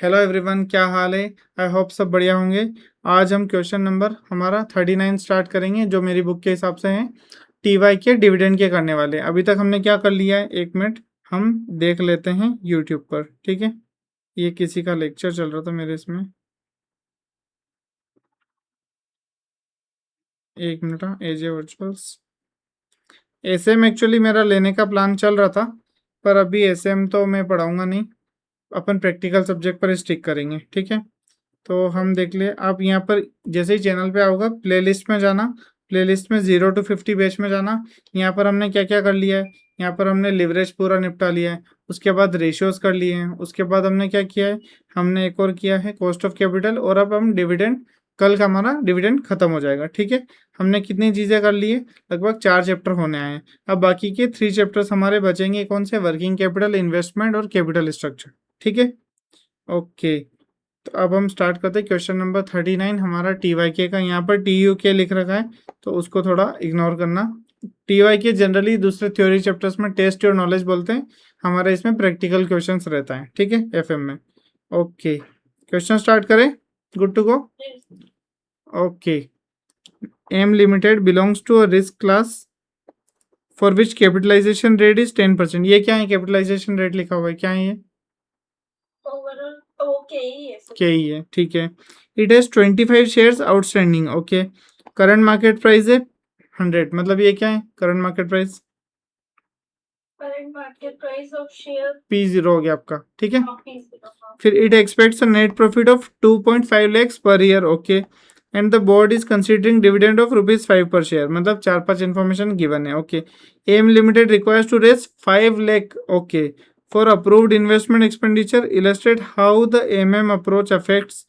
Hello everyone, क्या हाल है। I hope सब बढ़िया होंगे। आज हम क्वेश्चन नंबर हमारा 39 स्टार्ट करेंगे, जो मेरी बुक के हिसाब से हैं टीवाई के डिविडेंड के करने वाले। अभी तक हमने क्या कर लिया है, 1 मिनट हम देख लेते हैं यूट्यूब पर, ठीक है। ये किसी का लेक्चर चल रहा था मेरे इसमें। 1 मिनट। हाँ, एजे वर्चुअल्स एसएम एक्चुअली मेरा लेने का प्लान चल रहा था, पर अभी एसएम तो मैं पढ़ाऊंगा नहीं। अपन प्रैक्टिकल सब्जेक्ट पर स्टिक करेंगे, ठीक है। तो हम देख ले, आप यहाँ पर जैसे ही चैनल पे आओगे प्लेलिस्ट में जाना, प्लेलिस्ट में 0 to 50 बैच में जाना। यहाँ पर हमने क्या क्या कर लिया है, यहाँ पर हमने लिवरेज पूरा निपटा लिया है, उसके बाद रेशियोज कर लिए हैं, उसके बाद हमने क्या किया है, हमने एक और किया है कॉस्ट ऑफ कैपिटल, और अब हम डिविडेंड, कल का हमारा डिविडेंड खत्म हो जाएगा, ठीक है। हमने कितनी चीज़ें कर ली है, लगभग 4 चैप्टर होने आए हैं। अब बाकी के 3 चैप्टर्स हमारे बचेंगे, कौन से, वर्किंग कैपिटल, इन्वेस्टमेंट और कैपिटल स्ट्रक्चर, ठीक है। ओके, तो अब हम स्टार्ट करते हैं। क्वेश्चन नंबर 39 हमारा टी वाई के का, यहाँ पर टी यू के लिख रखा है, तो उसको थोड़ा इग्नोर करना। टी वाई के जनरली दूसरे थ्योरी चैप्टर्स में टेस्ट योर नॉलेज बोलते हैं, हमारा इसमें प्रैक्टिकल क्वेश्चंस रहता है, ठीक है, एफएम में। ओके, क्वेश्चन स्टार्ट करें। Good to go. Okay, M limited belongs to a risk class for which capitalisation rate is 10%। ये क्या है, कैपिटलाइजेशन रेट लिखा हुआ है, क्या है ये, के ही है, ठीक है। It has 25 shares outstanding. Okay, current market price है 100, मतलब ये क्या है, current market price of share P0 हो गया आपका, ठीक है। फिर it expects a net profit of 2.5 lakhs per year. Okay, and the board is considering dividend of ₹5 per share, मतलब 4-5 इन्फॉर्मेशन गिवन है। Okay, M limited requires to raise 5 lakh। Okay, for approved investment expenditure, illustrate how the MM approach affects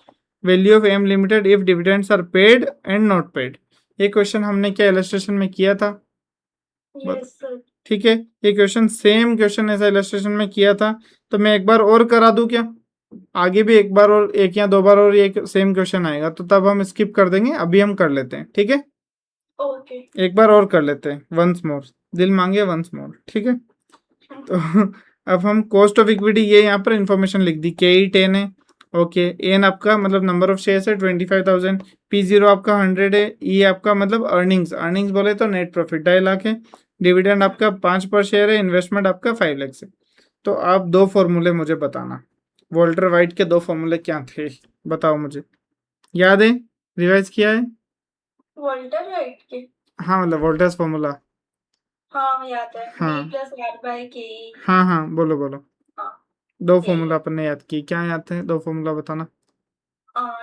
value of M limited if dividends are paid and not paid। ये question हमने क्या illustration में किया था, ठीक है। ये question same question ऐसा इलस्ट्रेशन में किया था, तो मैं एक बार और करा दूं क्या, आगे भी एक बार और, एक या 2 बार और ये सेम क्वेश्चन आएगा, तो तब हम स्किप कर देंगे, अभी हम कर लेते हैं, ठीक है। ओके, एक बार और कर लेते हैं, वंस मोर, दिल मांगे वंस मोर, ठीक है। तो अब हम कॉस्ट ऑफ इक्विटी, ये यहाँ पर इंफॉर्मेशन लिख दी, के ई 10 है। ओके, एन आपका मतलब नंबर ऑफ शेयर्स है 25,000, P0 आपका 100 है, ई आपका मतलब अर्निंग्स, अर्निंग्स बोले तो नेट प्रॉफिट 2.5 लाख है, डिविडेंड आपका 5 पर शेयर है, इन्वेस्टमेंट आपका 5 लाख है। तो आप 2 फॉर्मूले मुझे बताना, वॉल्टर वाइट के 2 फॉर्मूले क्या थे, बताओ मुझे, याद है, रिवाइज किया है वॉल्टर वाइट के, हाँ मतलब वोल्टर्स फॉर्मूला, हाँ याद है, हाँ, हाँ हाँ, बोलो बोलो। हाँ, 2 फॉर्मूला अपन ने याद की, क्या याद थे 2 फॉर्मूला बताना।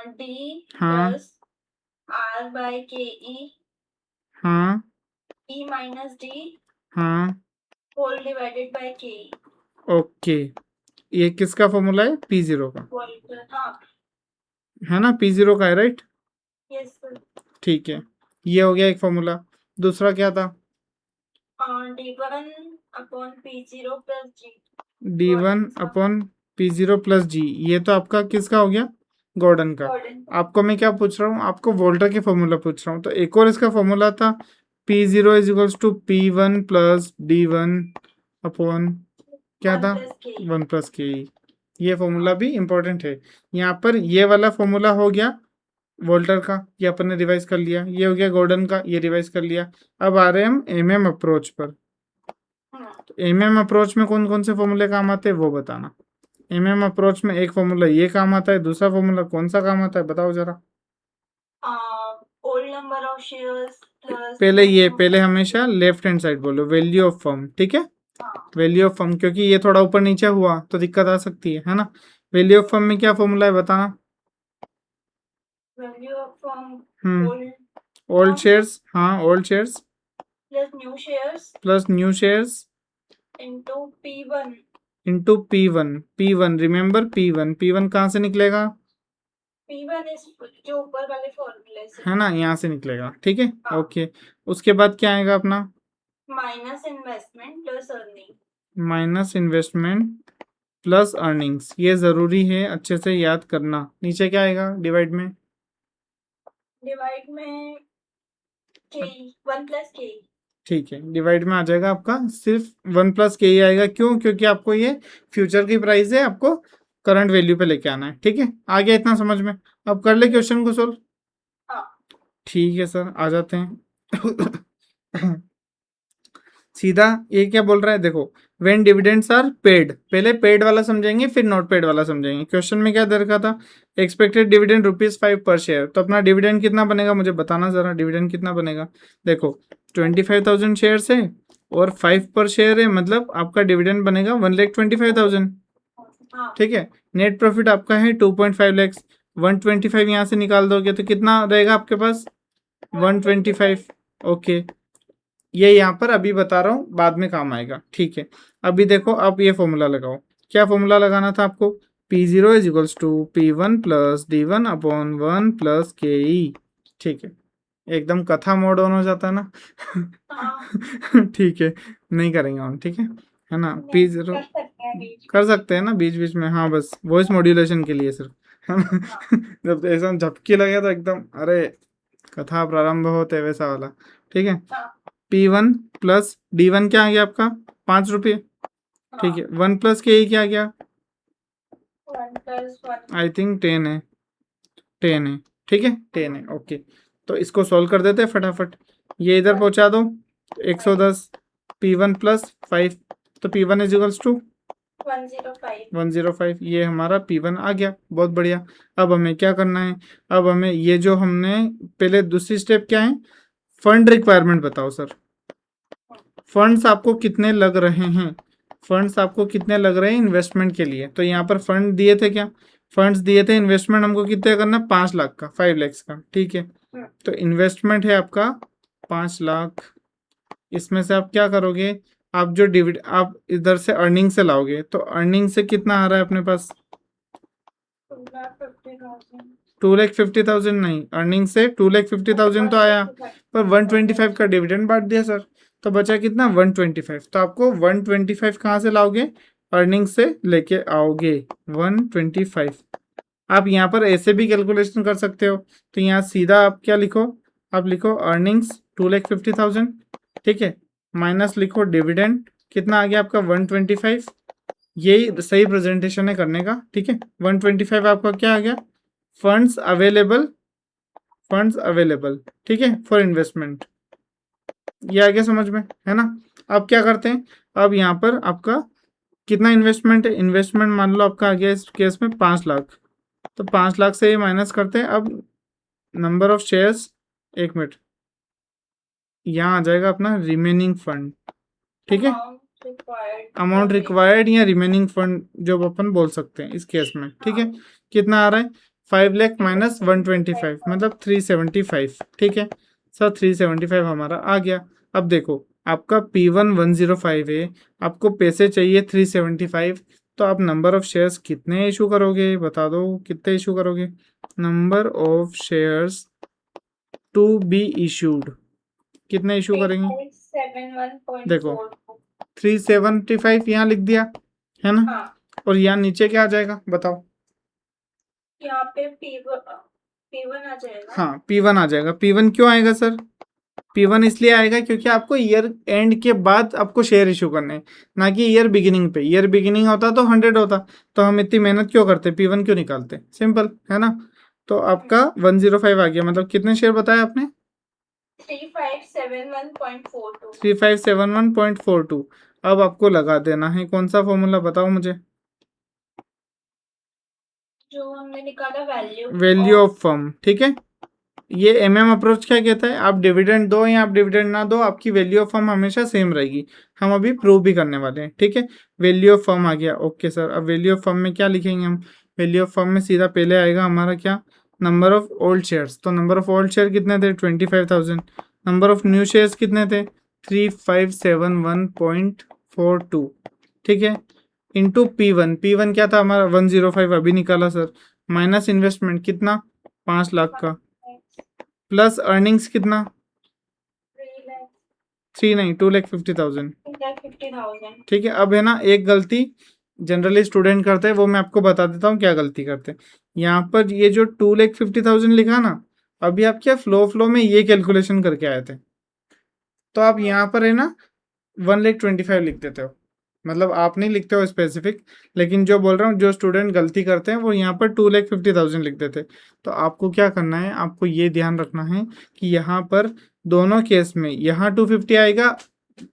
डी प्लस आर बाय के ई, हाँ, ई माइनस डी, हाँ, होल डिवाइडेड बाय के ई। ओके, ये किसका फॉर्मूला है, P0 का, हाँ, है ना, P0 का है, राइट। यस सर, ठीक है, ये हो गया एक फॉर्मूला। दूसरा क्या था, D1 अपॉन P0 प्लस जी, D1 अपॉन P0 प्लस जी, ये तो आपका किसका हो गया, गॉर्डन का। आपको मैं क्या पूछ रहा हूँ, आपको वोल्टर के फॉर्मूला पूछ रहा हूँ, तो एक और इसका फॉर्मूला था, P0 is equals to P1 plus D1 upon क्या था, 1 प्लस के। ये फॉर्मूला भी इंपॉर्टेंट है। यहाँ पर ये वाला फॉर्मूला हो गया वोल्टर का, ये अपन ने रिवाइज कर लिया, ये हो गया गॉर्डन का, ये रिवाइज कर लिया। अब आ रहे हैं हम एमएम अप्रोच पर। तो एमएम अप्रोच में कौन कौन से फॉर्मूले काम आते हैं वो बताना। एमएम अप्रोच में एक फॉर्मूला ये काम आता है, दूसरा फॉर्मूला कौन सा काम आता है बताओ जरा। Old number of shares plus, पहले हमेशा लेफ्ट हैंड साइड बोलो, वैल्यू ऑफ फर्म, ठीक है, वैल्यू ऑफ फर्म, क्योंकि ये थोड़ा ऊपर नीचे हुआ तो दिक्कत आ सकती है ना। वैल्यू ऑफ फर्म में क्या फॉर्मूला है बताना। Value of firm old shares, हाँ, old shares plus new shares into P1, P1 remember, P1 कहाँ से निकलेगा, P1 इस जो ऊपर वाले फॉर्मूले से, है ना, यहाँ से निकलेगा, ठीक है। हाँ। ओके, उसके बाद क्या आएगा अपना, minus investment plus earning, minus investment plus earnings, ये जरूरी है अच्छे से याद करना। नीचे क्या आएगा डिवाइड में, के 1 प्लस के, ठीक है, डिवाइड में आ जाएगा आपका सिर्फ 1 प्लस के ही आएगा, क्यों, क्योंकि आपको ये फ्यूचर की प्राइस है, आपको करंट वैल्यू पे लेके आना है, ठीक है। आ गया इतना समझ में? अब कर ले क्वेश्चन को सोल्व। ठीक है सर, आ जाते हैं। सीधा ये क्या बोल रहा है, देखो, व्हेन डिविडेंड्स आर पेड, पहले पेड वाला समझेंगे फिर नॉट पेड वाला समझेंगे। क्वेश्चन में क्या दे रखा था, एक्सपेक्टेड डिविडेंड ₹5 पर शेयर। तो अपना डिविडेंड कितना बनेगा मुझे बताना जरा, डिविडेंड कितना बनेगा। देखो 25,000 शेयर है और 5 पर शेयर है, मतलब आपका डिविडेंड बनेगा 1,25,000, ठीक है। नेट प्रॉफिट आपका है 2.5 लाख, 125 यहाँ से निकाल दोगे तो कितना रहेगा आपके पास, 125। ओके, ये यहाँ पर अभी बता रहा हूँ, बाद में काम आएगा, ठीक है। अभी देखो, अब ये फॉर्मूला लगाओ। क्या फॉर्मूला लगाना था आपको, P0 is equals to P1 plus D1 upon 1 plus KE, ठीक है। एकदम कथा मोड ऑन हो जाता है ना। ठीक है, नहीं करेंगे ऑन, ठीक है ना। P0 कर सकते हैं ना बीच बीच में, हाँ, बस वॉइस मॉड्यूलेशन के लिए सिर्फ, है ना। जब ऐसा झपकी लगे तो एकदम, अरे कथा प्रारंभ होते वैसा वाला, ठीक है। P1 प्लस D1 क्या आ गया आपका, ₹5, ठीक है। 1 प्लस KE क्या आ गया, आई थिंक 10 है, 10 है, ठीक है, 10 है, ओके। तो इसको सॉल्व कर देते हैं फटाफट, ये इधर पहुंचा दो, 110 P1 प्लस 5, तो P1 इज इक्वल्स टू 105, ये हमारा P1 आ गया, बहुत बढ़िया। अब हमें क्या करना है, अब हमें ये जो हमने पहले दूसरी स्टेप क्या है, फंड रिक्वायरमेंट बताओ सर। फंड्स आपको कितने लग रहे हैं, फंड्स आपको कितने लग रहे हैं इन्वेस्टमेंट के लिए। तो यहाँ पर फंड दिए थे, क्या फंड्स दिए थे, इन्वेस्टमेंट हमको कितने करना, 5 लाख का, 5 लाख का, ठीक है। तो इन्वेस्टमेंट है आपका 5 लाख, इसमें से आप क्या करोगे, आप जो डिविड आप इधर से अर्निंग से लाओगे, तो अर्निंग से कितना आ रहा है अपने पास, 2,50,000 नहीं, अर्निंग से 2,50,000 तो आया, पर 125 का डिविडेंड बांट दिया सर, तो बचा कितना, 125। तो आपको 125 कहाँ से लाओगे, अर्निंग से लेके आओगे 125। आप यहाँ पर ऐसे भी कैलकुलेशन कर सकते हो, तो यहाँ सीधा आप क्या लिखो, आप लिखो अर्निंग्स 2,50,000, ठीक है, माइनस लिखो डिविडेंड कितना आ गया आपका 125। यही सही प्रेजेंटेशन है करने का, ठीक है। 125 आपका क्या आ गया, फंड्स अवेलेबल, फंड्स अवेलेबल, ठीक है, फॉर इन्वेस्टमेंट। ये आगे समझ में है ना। अब क्या करते हैं, अब यहाँ पर आपका कितना इन्वेस्टमेंट है, इन्वेस्टमेंट मान लो आपका आ गया इस केस में 5 लाख, तो 5 लाख से ये माइनस करते हैं। अब नंबर ऑफ शेयर्स, एक मिनट, यहाँ आ जाएगा अपना रिमेनिंग फंड, ठीक है, अमाउंट रिक्वायर्ड या रिमेनिंग फंड जो अपन बोल सकते हैं इस केस में, ठीक है। कितना आ रहा है, 5 लाख माइनस 125, मतलब 375, ठीक है सर, 375 हमारा आ गया। अब देखो आपका P1 105 है, आपको पैसे चाहिए 375, तो आप नंबर ऑफ शेयर्स कितने इशू करोगे, बता दो कितने इशू करोगे, number of shares to be issued कितने इशू करेंगे, देखो 375 यहाँ लिख दिया है ना। और यहाँ नीचे क्या आ जाएगा बताओ, यहाँ पे P1 आ जाएगा। हाँ P1 आ जाएगा। P1 क्यों आएगा सर, P1 इसलिए आएगा क्योंकि आपको ईयर एंड के बाद आपको शेयर इशू करने हैं, ना कि ईयर बिगिनिंग पे। ईयर बिगिनिंग होता तो 100 होता, तो हम इतनी मेहनत क्यों करते, P1 क्यों निकालते, सिंपल है ना। तो आपका 105 आ गया, मतलब कितने शेयर बताया आपने, 3571.42। 3571.42। अब आपको लगा देना है कौन सा फॉर्मूला बताओ मुझे, जो हमने निकाला वैल्यू ऑफ फर्म, ठीक है। ये MM अप्रोच क्या कहता है, आप डिविडेंड दो या आप डिविडेंड ना दो, आपकी वैल्यू ऑफ फर्म हमेशा सेम रहेगी। हम अभी प्रूव भी करने वाले हैं, ठीक है। वैल्यू ऑफ फर्म आ गया, ओके सर। अब वैल्यू ऑफ फर्म में क्या लिखेंगे हम, वैल्यू ऑफ फर्म में सीधा पहले आएगा हमारा क्या, नंबर ऑफ ओल्ड शेयर्स। तो नंबर ऑफ ओल्ड शेयर कितने थे, 25,000। नंबर ऑफ न्यू शेयर्स कितने थे, 3571.42, ठीक है, इंटू P1 क्या था हमारा 105 अभी निकाला सर, माइनस इन्वेस्टमेंट कितना 5 लाख का, प्लस अर्निंग्स कितना 3 नहीं 2,50,000, ठीक है। अब है ना एक गलती जनरली स्टूडेंट करते हैं, वो मैं आपको बता देता हूँ क्या गलती करते हैं। यहाँ पर ये जो 2,50,000 लिखा ना, अभी आप क्या फ्लो में ये कैलकुलेशन करके आए थे, तो आप यहाँ पर है ना 1,25,000 लिख देते हो, मतलब आप नहीं लिखते हो स्पेसिफिक, लेकिन जो बोल रहा हूँ जो स्टूडेंट गलती करते हैं वो यहाँ पर 2,50,000 लिख देते। तो आपको क्या करना है, आपको ये ध्यान रखना है कि यहाँ पर दोनों केस में यहाँ 250 आएगा,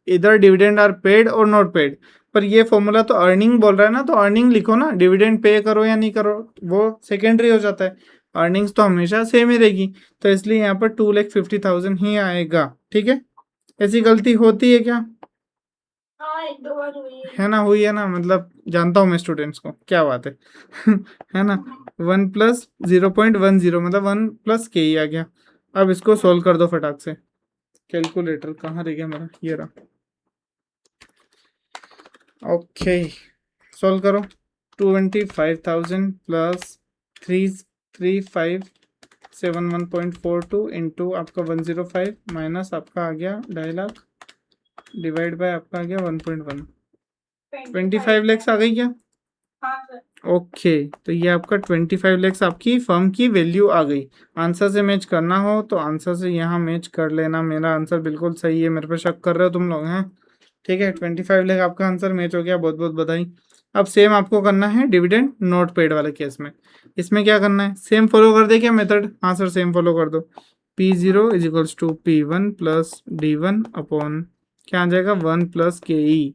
इधर डिविडेंड आर पेड और नॉट पेड। पर ये फॉर्मूला तो अर्निंग बोल रहा है ना, तो अर्निंग लिखो ना, डिविडेंड पे करो या नहीं करो वो सेकेंडरी हो जाता है, अर्निंग्स तो हमेशा सेम ही रहेगी। तो इसलिए यहाँ पर 2,50,000 ही आएगा। ठीक है, ऐसी गलती होती है क्या? हाँ, एक दो बार हुई है ना, हुई है ना, मतलब जानता हूँ मैं स्टूडेंट्स को, क्या बात है है ना। 1+0.10 मतलब 1+ के ही आ गया। अब इसको सोल्व कर दो फटाक से। कैलकुलेटर कहाँ रह गया मेरा, ये रहा। ओके, सोल्व करो। 25,000 प्लस 33571.42 इंटू आपका 105 माइनस आपका आ गया 2.5 लाख डिवाइड बाय आपका आ गया 1.1। 25 लैक्स आ गई क्या? हाँ सर। ओके, तो ये आपका 25 लैक्स आपकी फर्म की वैल्यू आ गई। आंसर से मैच करना हो तो आंसर से यहाँ मैच कर लेना। मेरा आंसर बिल्कुल सही है, मेरे पे शक कर रहे हो तुम लोग हैं? ठीक है, 25 लाख आपका आंसर मैच हो गया, बहुत बहुत बधाई। अब सेम आपको करना है डिविडेंड नोट पेड वाले केस में। इसमें क्या करना है, सेम फॉलो कर दे क्या मेथड? हाँ सर, सेम फॉलो कर दो। P0 is equals to P1 plus D1 upon क्या आ जाएगा 1+ KE।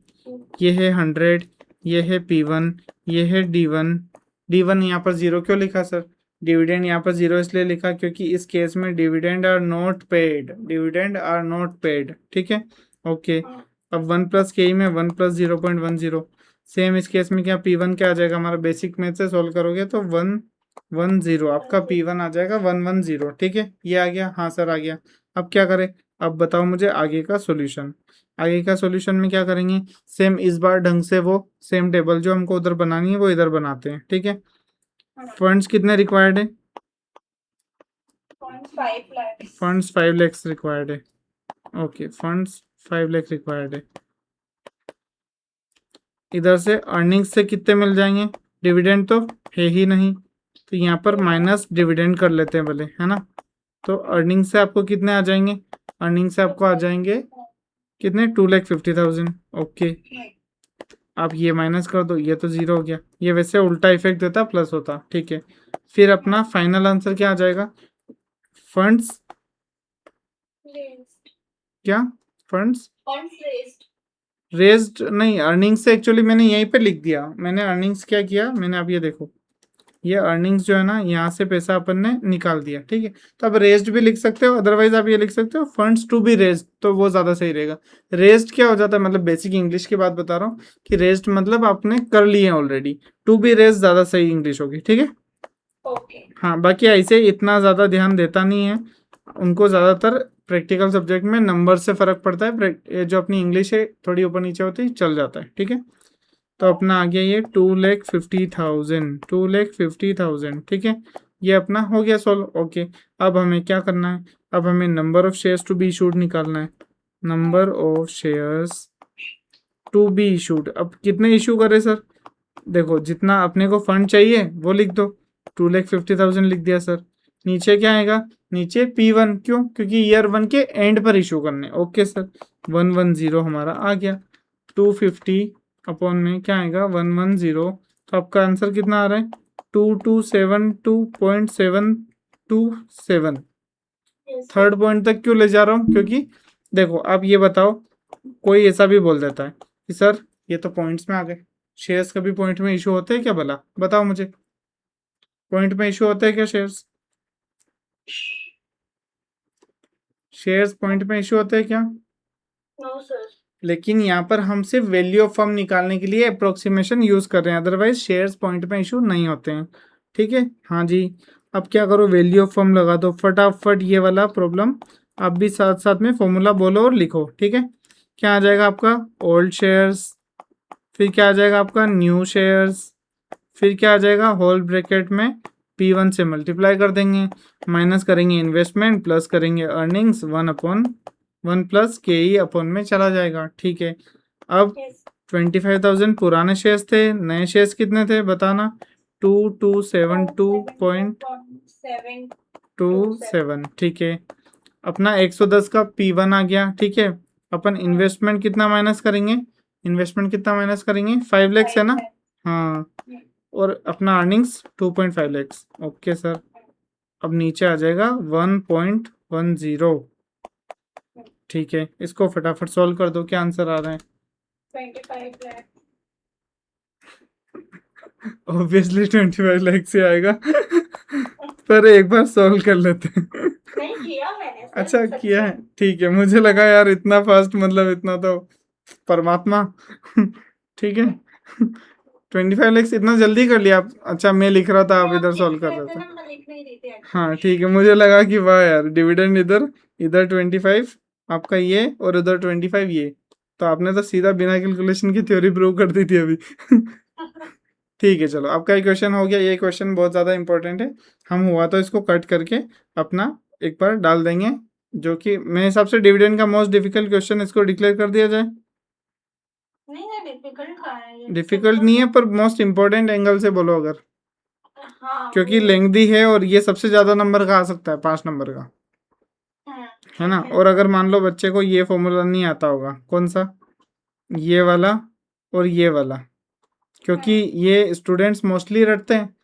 ये है 100, ये है P1, ये है D1। D1 यहाँ पर 0 क्यों लिखा सर? डिविडेंड यहाँ पर 0 इसलिए लिखा क्योंकि इस केस में dividend are not paid, dividend are not paid. ठीक है, ओके। अब 1+ के में 1+0.10, सेम इस केस में क्या P1 क्या आ जाएगा हमारा, बेसिक मैथ से सोल्व करोगे तो 110 आपका P1 आ जाएगा 110। ठीक है, ये आ गया, हाँ सर आ गया। अब क्या करें, अब बताओ मुझे आगे का सॉल्यूशन। आगे का सॉल्यूशन में क्या करेंगे, सेम इस बार ढंग से वो सेम टेबल जो हमको उधर बनानी है वो इधर बनाते हैं। ठीक है, फंड्स कितने रिक्वायर्ड है? 5 लाख। फंड्स 5 लाख रिक्वायर्ड है। ओके, फंड्स 5 लाख रिक्वायर्ड है। इधर से अर्निंग्स से कितने मिल जाएंगे, डिविडेंड तो है ही नहीं, तो यहाँ पर माइनस डिविडेंड कर लेते हैं भले, है ना। तो अर्निंग से आपको कितने आ जाएंगे, अर्निंग से आपको आ जाएंगे कितने, 2,50,000। ओके, आप ये माइनस कर दो, ये तो 0 हो गया। ये वैसे उल्टा इफेक्ट देता, प्लस होता। ठीक है, फिर अपना फाइनल आंसर क्या आ जाएगा, फंड्स क्या, फंड्स रेज्ड नहीं, अर्निंग्स से एक्चुअली मैंने यहीं पे लिख दिया। मैंने अर्निंग्स क्या किया, मैंने अब ये देखो, ये अर्निंग्स जो है ना, यहाँ से पैसा अपन ने निकाल दिया। ठीक है, तो अब रेज्ड भी लिख सकते हो, अदरवाइज आप ये लिख सकते हो फंड्स टू बी रेज्ड, तो वो ज़्यादा सही रहेगा। रेज्ड क्या हो जाता है, मतलब बेसिक इंग्लिश की बात बता रहा हूँ कि रेज्ड मतलब आपने कर लिए ऑलरेडी, टू बी रेज्ड ज़्यादा सही इंग्लिश होगी। ठीक है, ओके। हाँ, बाकी ऐसे इतना ज़्यादा ध्यान देता नहीं है उनको, ज़्यादातर प्रैक्टिकल सब्जेक्ट में नंबर से फ़र्क पड़ता है, ये जो अपनी इंग्लिश है थोड़ी ऊपर नीचे होती है, चल जाता है। ठीक है, तो अपना आ गया ये 2,50,000, 2,50,000। ठीक है, ये अपना हो गया सॉल्व। ओके, अब हमें क्या करना है, अब हमें number of shares to be issued निकालना है। Number of shares to be issued, अब कितने इशू करें सर? देखो, जितना अपने को फंड चाहिए वो लिख दो, 2,50,000 लिख दिया सर। नीचे क्या आएगा, नीचे P1, क्यों? क्योंकि ईयर 1 के एंड पर इशू करने। ओके सर, 110 हमारा आ गया। 250 अपॉन में क्या आएगा 110, तो आपका आंसर कितना आ रहा है 2272.727। थर्ड पॉइंट तक क्यों ले जा रहा हूँ, क्योंकि देखो आप ये बताओ, कोई ऐसा भी बोल देता है कि सर ये तो पॉइंट्स में आ गए, शेयर्स कभी पॉइंट में इशू होते हैं क्या? भला बताओ मुझे, पॉइंट में इशू होते हैं क्या शेयर्स? शेयर्स पॉइंट में इशू होते हैं क्या? No sir. लेकिन यहाँ पर हम सिर्फ वैल्यू ऑफ फर्म निकालने के लिए अप्रोक्सीमेशन यूज कर रहे हैं, अदरवाइज शेयर्स पॉइंट में इशू नहीं होते हैं। ठीक है, हाँ जी। अब क्या करो, वैल्यू ऑफ फर्म लगा दो फटाफट, ये वाला प्रॉब्लम आप भी साथ साथ में फॉर्मूला बोलो और लिखो। ठीक है, क्या आ जाएगा आपका ओल्ड शेयर्स, फिर क्या आ जाएगा आपका न्यू शेयर्स, फिर क्या आ जाएगा होल ब्रैकेट में P1 से मल्टीप्लाई कर देंगे, माइनस करेंगे इन्वेस्टमेंट, प्लस करेंगे अर्निंग्स, 1/1 के ही अपॉन में चला जाएगा। ठीक है, अब 25,000 पुराने शेयर्स थे, नए शेयर्स कितने थे बताना, 2272.27। ठीक है, अपना 110 का P1 आ गया। ठीक है, अपन इन्वेस्टमेंट कितना माइनस करेंगे, इन्वेस्टमेंट कितना माइनस करेंगे, 5 लैक्स है ना। हाँ, और अपना अर्निंग्स 2.5 लैक्स। ओके सर, अब नीचे आ जाएगा 1.10। ठीक है, इसको फटाफट सॉल्व कर दो, क्या आंसर आ रहा है। 25 लाख। ऑब्वियसली 25 लाख से आएगा पर एक बार सॉल्व कर लेते हैं। नहीं किया मैंने सर, अच्छा सच किया में। है, ठीक है, मुझे लगा यार इतना फास्ट, मतलब इतना तो परमात्मा। ठीक है 25 लैक्स इतना जल्दी कर लिया आप। अच्छा मैं लिख रहा था, आप नहीं, इधर सॉल्व लिख कर रहे रहे थे थे। ना, मैं लिख नहीं रही थी actually। हाँ ठीक है, मुझे लगा कि वाह यार, डिविडेंड इधर, इधर 25 आपका ये, और उधर 25 ये, तो आपने तो सीधा बिना कैलकुलेशन की थ्योरी प्रूव कर दी थी अभी। ठीक है चलो, आपका ये क्वेश्चन हो गया। ये क्वेश्चन बहुत ज़्यादा इंपॉर्टेंट है, हम हुआ तो इसको कट करके अपना एक बार डाल देंगे, जो कि मेरे हिसाब से डिविडेंड का मोस्ट डिफिकल्ट क्वेश्चन, इसको डिक्लेयर कर दिया जाए। नहीं नहीं, डिफिकल्ट कहाँ है ये, डिफिकल्ट simple नहीं है, है। पर मोस्ट इम्पोर्टेंट एंगल से बोलो अगर, हाँ क्योंकि वो। लेंथी है और ये सबसे ज़्यादा नंबर का आ सकता है, 5 नंबर का, है ना। ठीक है। और अगर मान लो बच्चे को ये फॉर्मूला नहीं आता होगा, कौन सा, ये वाला और ये वाला, क्योंकि ये स्टूडेंट्स मोस्टली रटते हैं,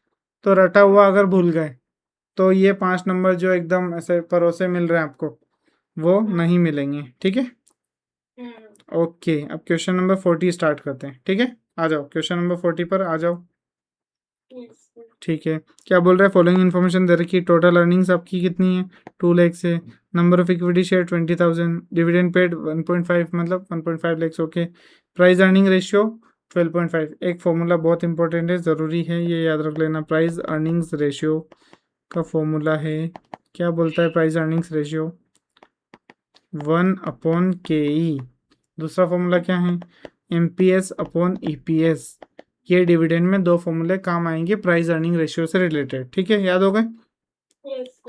तो रटा हुआ अगर भूल गए तो ये 5 नंबर जो एकदम ऐसे परोसे मिल रहे हैं आपको, वो नहीं मिलेंगे। ठीक है, ओके, अब क्वेश्चन नंबर 40 स्टार्ट करते हैं। ठीक है, आ जाओ क्वेश्चन नंबर 40 पर आ जाओ। ठीक है, क्या बोल रहा है, फॉलोइंग इन्फॉर्मेशन दे रखी, टोटल अर्निंग्स आपकी कितनी है, 2 लाख से, number of equity share 20,000, dividend paid 1.5 मतलब 1.5 lakhs. Okay, price earning ratio 12.5। एक फॉर्मूला बहुत इंपॉर्टेंट है, ज़रूरी है, ये याद रख लेना। प्राइस अर्निंग्स रेशियो का फॉर्मूला है, क्या बोलता है प्राइस अर्निंग्स रेशियो, 1/KE। दूसरा फॉर्मूला क्या है, MPS/EPS। ये डिविडेंड में 2 फॉर्मूले काम आएंगे प्राइस अर्निंग रेशियो से रिलेटेड। ठीक है, याद हो गए,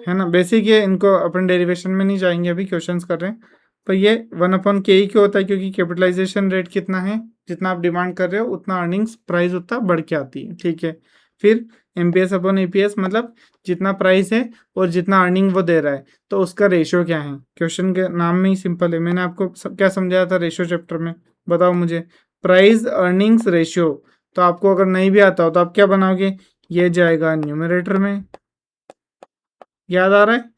है ना, बेसिक है, इनको अपन डेरिवेशन में नहीं जाएंगे, अभी क्वेश्चंस कर रहे हैं। पर ये 1/KE क्यों होता है, क्योंकि कैपिटलाइजेशन रेट कितना है, जितना आप डिमांड कर रहे हो उतना अर्निंग्स प्राइस उतना बढ़ के आती है। ठीक है, फिर MPS/EPS मतलब जितना प्राइस है और जितना अर्निंग वो दे रहा है, तो उसका रेशियो क्या है। क्वेश्चन के नाम में ही सिंपल है, मैंने आपको क्या समझाया था रेशियो चैप्टर में, बताओ मुझे। प्राइस अर्निंग्स रेशियो, तो आपको अगर नहीं भी आता हो तो आप क्या बनाओगे, ये जाएगा न्यूमरेटर में, याद आ रहा है,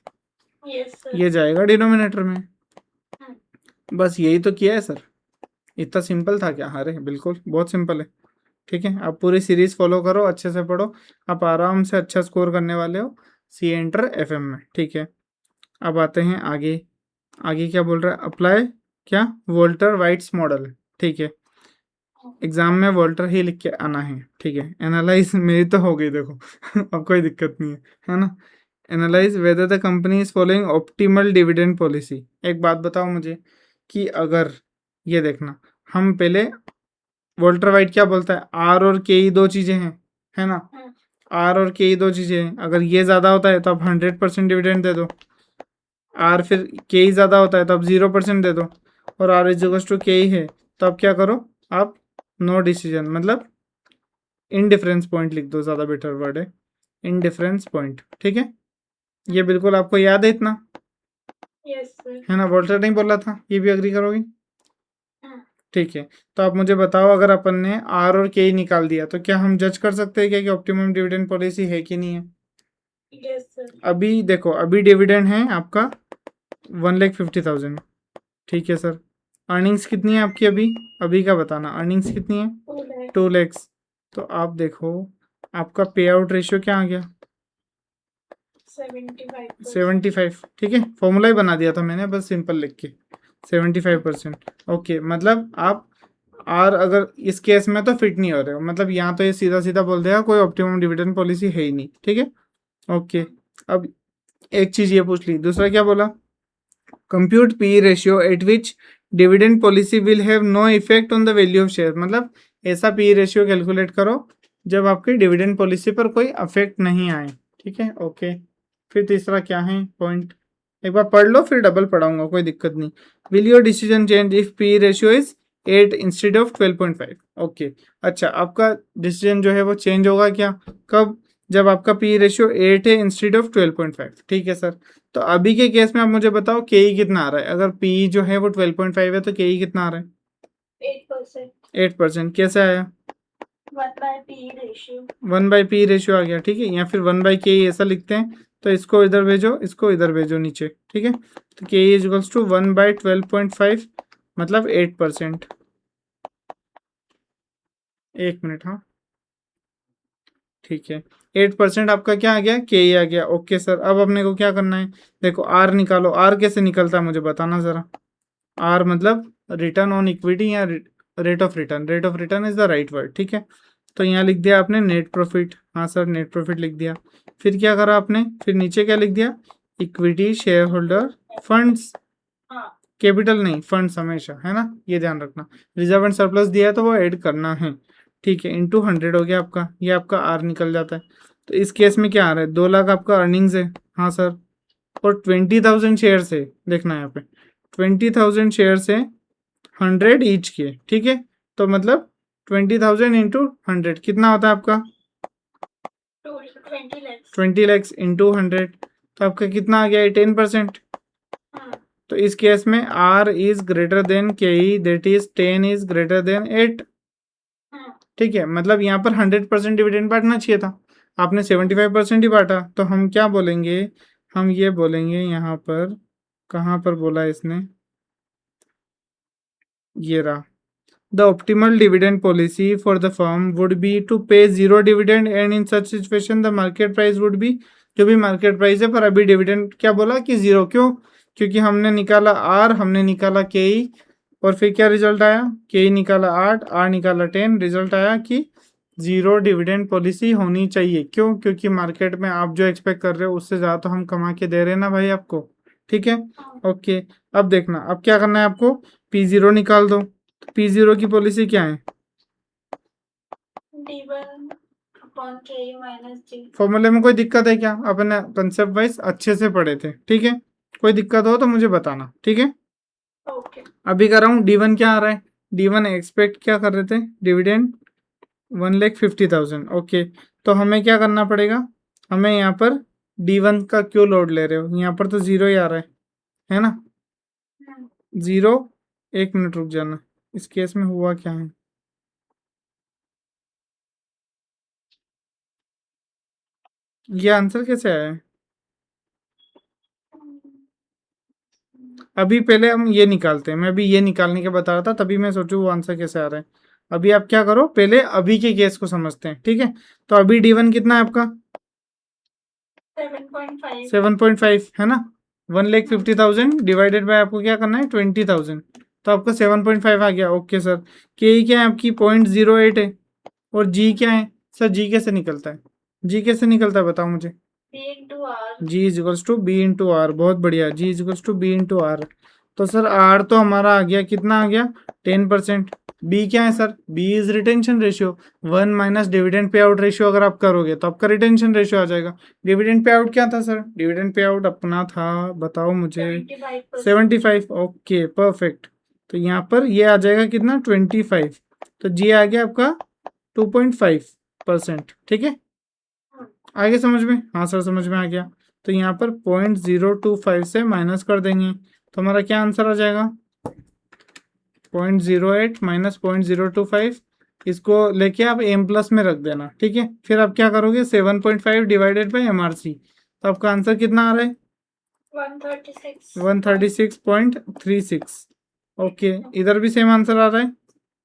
यस सर। ये जाएगा डिनोमिनेटर में। बस यही तो किया है सर, इतना सिंपल था क्या, अरे बिल्कुल बहुत सिंपल है। ठीक है, आप पूरी सीरीज फॉलो करो, अच्छे से पढ़ो, आप आराम से अच्छा स्कोर करने वाले हो सी एंटर FM में। ठीक है, अब आते हैं आगे। आगे क्या बोल रहा है, अप्लाई क्या, वोल्टर वाइट्स मॉडल। ठीक है, एग्जाम में वोल्टर ही लिख के आना है। ठीक है, एनालाइज मेरी तो हो गई देखो अब कोई दिक्कत नहीं है ना। Analyse whether the company is following optimal dividend policy. एक बात बताओ मुझे कि अगर, ये देखना, हम पहले, वोल्टर वाइट क्या बोलता है, R और K ही 2 चीज़ें हैं, है ना, R और K ही 2 चीज़ें हैं, अगर ये ज़्यादा होता है तो आप 100% डिविडेंड दे दो, R फिर K ही ज़्यादा होता है तो आप 0% दे दो, और R is equal to K ही है तो आप क्या करो, आप नो डिसीजन मतलब इनडिफरेंस पॉइंट लिख दो, ज़्यादा बेटर वर्ड है इनडिफरेंस पॉइंट। ठीक है, ये बिल्कुल आपको याद है इतना, यस सर। है ना, वोल्टर नहीं बोला था, ये भी अग्री करोगी। ठीक है, तो आप मुझे बताओ, अगर अपन ने R और K निकाल दिया तो क्या हम जज कर सकते हैं क्या कि ऑप्टिमम डिविडेंड पॉलिसी है कि नहीं है। Yes sir. अभी देखो, अभी डिविडेंड है आपका 1,50,000। ठीक है सर, अर्निंग्स कितनी है आपकी अभी, अभी का बताना, अर्निंग्स कितनी है, 2 लैक्स। तो आप देखो आपका पे आउट रेशियो क्या आ गया, 75। ठीक है, फॉर्मूला ही बना दिया था मैंने बस सिंपल लिख के, 75%। ओके, मतलब आप आर अगर इस केस में तो फिट नहीं हो रहे हो, मतलब यहाँ तो ये सीधा सीधा बोल देगा कोई ऑप्टिमम डिविडेंड पॉलिसी है ही नहीं। ठीक है, ओके, अब एक चीज़ ये पूछ ली, दूसरा क्या बोला, compute P ratio at which dividend policy will have no effect on the value of share. मतलब ऐसा पी रेशियो कैलकुलेट करो जब आपकी डिविडेंड पॉलिसी पर कोई अफेक्ट नहीं आए। ठीक है, ओके, फिर तीसरा क्या है पॉइंट, एक बार पढ़ लो फिर डबल पढ़ाऊंगा, कोई दिक्कत नहीं। Will your decision change if P ratio is 8 instead of 12.5। Okay, अच्छा, आपका डिसीजन जो है वो चेंज होगा क्या, कब, जब आपका पी रेशियो 8 है इंस्टेड ऑफ 12.5। ठीक है सर, तो अभी के केस में आप मुझे बताओ के कितना आ रहा है, अगर पी जो है वो 12.5 है तो के कितना आ रहा है, 8%। कैसे आया? 1/P ratio. 1/P रेशियो आ गया, ठीक है, या फिर 1/K ऐसा लिखते हैं, तो इसको इधर भेजो, इसको इधर भेजो नीचे, ठीक है। तो K इज इक्वल्स टू 1/12.5 मतलब 8%। एक मिनट, हाँ ठीक है, 8% आपका क्या आ गया? के ही आ गया। ओके सर, अब अपने को क्या करना है? देखो आर निकालो। आर कैसे निकलता है मुझे बताना जरा। आर मतलब रिटर्न ऑन इक्विटी या rate of return. Rate of return is the right word, ठीक है। तो यहाँ लिख दिया आपने नेट प्रॉफिट। हाँ सर, नेट प्रॉफिट लिख दिया। फिर क्या करा आपने? फिर नीचे क्या लिख दिया? Equity share holder funds. हाँ कैपिटल नहीं, फंड्स हमेशा, है ना, ये ध्यान रखना। रिजर्व एंड सरप्लस दिया है तो वो ऐड करना है, ठीक है। इंटू 100 हो गया आपका, ये आपका आर निकल जाता है। तो इस केस में क्या आ रहा है? 2 लाख आपका अर्निंग्स है। हाँ सर, और 20,000 शेयर से, देखना यहाँ पे 20,000 शेयर से 100 ईच के, ठीक है। तो मतलब 20,000 इंटू 100 कितना होता है आपका? 20 lakhs। 20 लैक्स इंटू 100, तो आपका कितना आ गया? 10%। तो इस केस में are is greater than K E, that is 10 is greater than 8, ठीक है। मतलब यहाँ पर 100% डिविडेंड बांटना चाहिए था, आपने 75% ही बांटा। तो हम क्या बोलेंगे? हम ये बोलेंगे यहाँ पर, कहाँ पर बोला इसने, ये रहा। The optimal dividend policy for the firm would be to pay zero dividend and in such situation the market price would be, जो भी मार्केट प्राइस है, पर अभी डिविडेंड क्या बोला कि जीरो। क्यों? क्योंकि हमने निकाला आर, हमने निकाला के ई, और फिर क्या रिजल्ट आया? के ई निकाला 8, आर निकाला 10, रिजल्ट आया कि जीरो डिविडेंड पॉलिसी होनी चाहिए। क्यों? क्योंकि मार्केट में आप जो एक्सपेक्ट कर रहे हो उससे ज़्यादा तो हम कमा के दे रहे हैं ना भाई आपको, ठीक है। ओके, अब देखना, अब क्या करना है आपको? P0 निकाल दो। P0 की पॉलिसी क्या है? D1/K minus G। फॉर्मूले में कोई दिक्कत है क्या? अपने कंसेप्ट वाइज अच्छे से पढ़े थे, ठीक है। कोई दिक्कत हो तो मुझे बताना, ठीक है। ओके। अभी कर रहा हूँ। D1 क्या आ रहा है? D1 एक्सपेक्ट क्या कर रहे थे? डिविडेंड 1,50,000। ओके, तो हमें क्या करना पड़ेगा? हमें यहाँ पर D1 का क्यों लोड ले रहे हो? यहाँ पर तो जीरो ही आ रहा है ना, जीरो। एक मिनट रुक जाना, इस केस में हुआ क्या है? ये आंसर कैसे आया है? अभी पहले हम ये निकालते हैं, मैं अभी ये निकालने के बता रहा था, तभी मैं सोचूं वो आंसर कैसे आ रहा है। अभी आप क्या करो, पहले अभी के केस को समझते हैं, ठीक है। तो अभी D1 कितना है आपका? 7.5। 7.5 है ना। 1,50,000 डिवाइडेड बाय आपको क्या करना है? 20,000, तो आपका 7.5 आ गया। ओके सर, के क्या है आपकी? 0.08 है। और जी क्या है सर? जी कैसे निकलता है? जी कैसे निकलता है बताओ मुझे। B into R। G is equals to B into R. बहुत बढ़िया, G is equals to B into R. तो सर आर तो हमारा आ गया, कितना आ गया? 10%। बी क्या है sir? B is retention ratio. 1 minus dividend payout ratio अगर आप करोगे तो आपका रिटेंशन रेशियो आ जाएगा। डिविडेंड पे आउट क्या था सर? डिविडेंड पे आउट अपना था, बताओ मुझे। 75%। 75। Okay perfect. तो यहाँ पर ये आ जाएगा कितना? 25। तो जी आ गया आपका 2.5%, ठीक है। आगे समझ में? हाँ सर समझ में आ गया। तो यहाँ पर 0.025 से माइनस कर देंगे, तो हमारा क्या आंसर आ जाएगा? 0.08 माइनस 0.025। इसको लेके आप एम प्लस में रख देना, ठीक है। फिर आप क्या करोगे? 7.5 डिवाइडेड बाई MRC, तो आपका आंसर कितना आ रहा है? 136। 136.36। ओके, इधर भी सेम आंसर आ रहा है?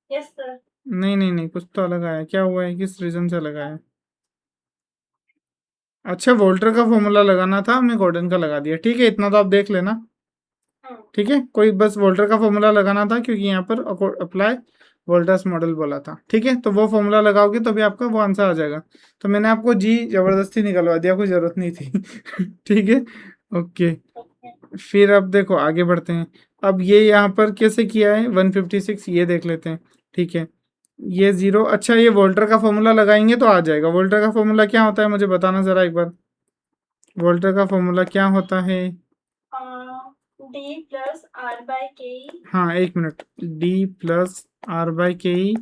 Yes sir. नहीं नहीं नहीं, कुछ तो अलग आया। क्या हुआ है? किस रीजन से अलग आया? अच्छा, वोल्टर का फॉर्मूला लगाना था, हमने गॉर्डन का लगा दिया, ठीक है। इतना तो आप देख लेना, ठीक है। कोई बस वोल्टर का फॉर्मूला लगाना था क्योंकि यहाँ पर अप्लाई वोल्टर्स मॉडल बोला था, ठीक है। तो वो फॉर्मूला लगाओगे तो भी आपका वो आंसर आ जाएगा। तो मैंने आपको जी जबरदस्ती निकलवा दिया, कोई जरूरत नहीं थी ठीक है। ओके, फिर अब देखो आगे बढ़ते हैं। अब ये यहाँ पर कैसे किया है? 156, ये देख लेते हैं, ठीक है। ये जीरो, अच्छा ये वोल्टर का फॉर्मूला लगाएंगे तो आ जाएगा। वोल्टर का फॉर्मूला क्या होता है मुझे बताना जरा एक बार। वोल्टर का फॉर्मूला क्या होता है? D plus R by K हाँ एक मिनट, D plus R by K E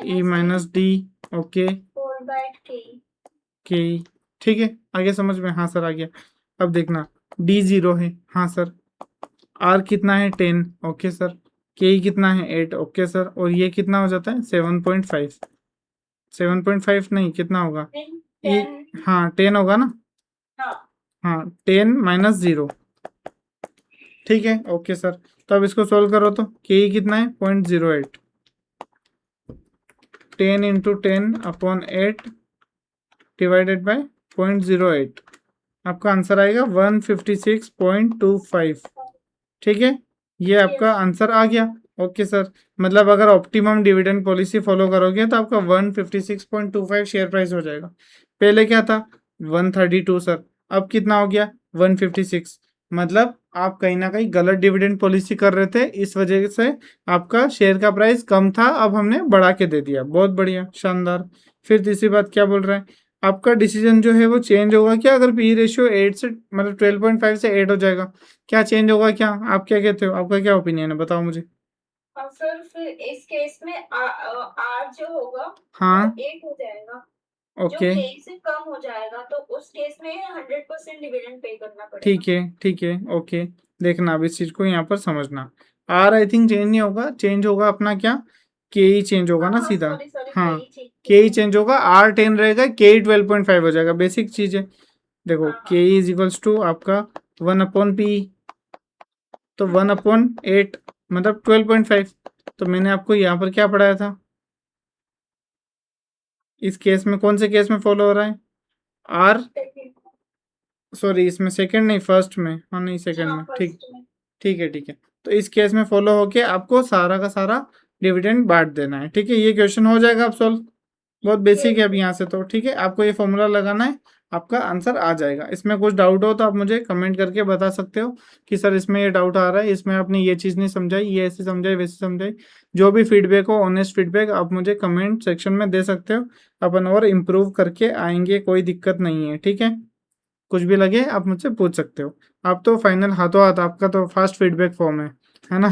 E minus D. Okay, 4 by K। के ई, ठीक है। आगे समझ में? हाँ सर आ गया। अब देखना, डी जीरो है, हाँ सर। आर कितना है? 10। ओके सर, के कितना है 8, ओके सर। और ये कितना हो जाता है 7.5, 7.5 नहीं, कितना होगा ये? 10। हाँ 10 होगा ना, हाँ हाँ 10 माइनस 0, ठीक है ओके सर। तो अब इसको सोल्व करो तो के कितना है 0.08, 10 इंटू 10/8 डिवाइडेड बाय 0.08, आपका आंसर आएगा 156.25, ठीक है। ये आपका यस आंसर आ गया, ओके सर। मतलब अगर ऑप्टिमम डिविडेंड पॉलिसी फॉलो करोगे तो आपका 156.25 शेयर प्राइस हो जाएगा। पहले क्या था 132 सर, अब कितना हो गया 156। मतलब आप कहीं ना कहीं गलत डिविडेंड पॉलिसी कर रहे थे, इस वजह से आपका शेयर का प्राइस कम था, अब हमने बढ़ा के दे दिया। बहुत बढ़िया, शानदार। फिर तीसरी बात क्या बोल रहा है, आपका डिसीजन जो है वो चेंज होगा क्या अगर पी रेशियो 8 से मतलब 12.5 से 8 हो जाएगा? क्या चेंज होगा क्या? आप क्या कहते हो, आपका क्या ओपिनियन है, बताओ मुझे। और सर फिर इस केस में आर जो होगा हाँ वो 8 हो जाएगा, जो ओके, के से कम हो जाएगा, तो उस केस में 100% डिविडेंड पे करना पड़ेगा। ठीक है ओके। देखना अब इस चीज को यहाँ पर समझना, आर आई थिंक चेंज नहीं होगा, चेंज होगा अपना क्या, के ही चेंज होगा हाँ ना हाँ सीधा। सॉरी सॉरी, के हाँ ही चेंज के ही किया है। चेंज होगा, आर 10 रहेगा, के ही 12.5 हो जाएगा, बेसिक चीज है। देखो हाँ के हाँ इज इक्वल्स टू आपका 1/p, तो 1/8 मतलब 12.5। तो मैंने आपको यहाँ पर क्या पढ़ाया था, इस केस में कौन से केस में फॉलो हो रहा है, आर, सेकंड। सॉरी इसमें सेकंड नहीं फर्स्ट में, हाँ नहीं सेकंड हाँ में, ठीक, फर्स्ट में। ठीक है। तो इस केस में फॉलो होके आपको सारा का सारा डिविडेंड बांट देना है, ठीक है। ये क्वेश्चन हो जाएगा आप सॉल्व, बहुत बेसिक है यस अब यहाँ से तो, ठीक है। आपको ये फॉर्मूला लगाना है, आपका आंसर आ जाएगा। इसमें कुछ डाउट हो तो आप मुझे कमेंट करके बता सकते हो कि सर इसमें ये डाउट आ रहा है, इसमें आपने ये चीज़ नहीं समझाई, ये ऐसे समझाई वैसे समझाई। जो भी फीडबैक हो, ऑनेस्ट फीडबैक, आप मुझे कमेंट सेक्शन में दे सकते हो। अपन और इम्प्रूव करके आएंगे, कोई दिक्कत नहीं है, ठीक है। कुछ भी लगे आप मुझसे पूछ सकते हो। आप तो फाइनल हाथों हाथ, आपका तो फास्ट फीडबैक फॉर्म है ना।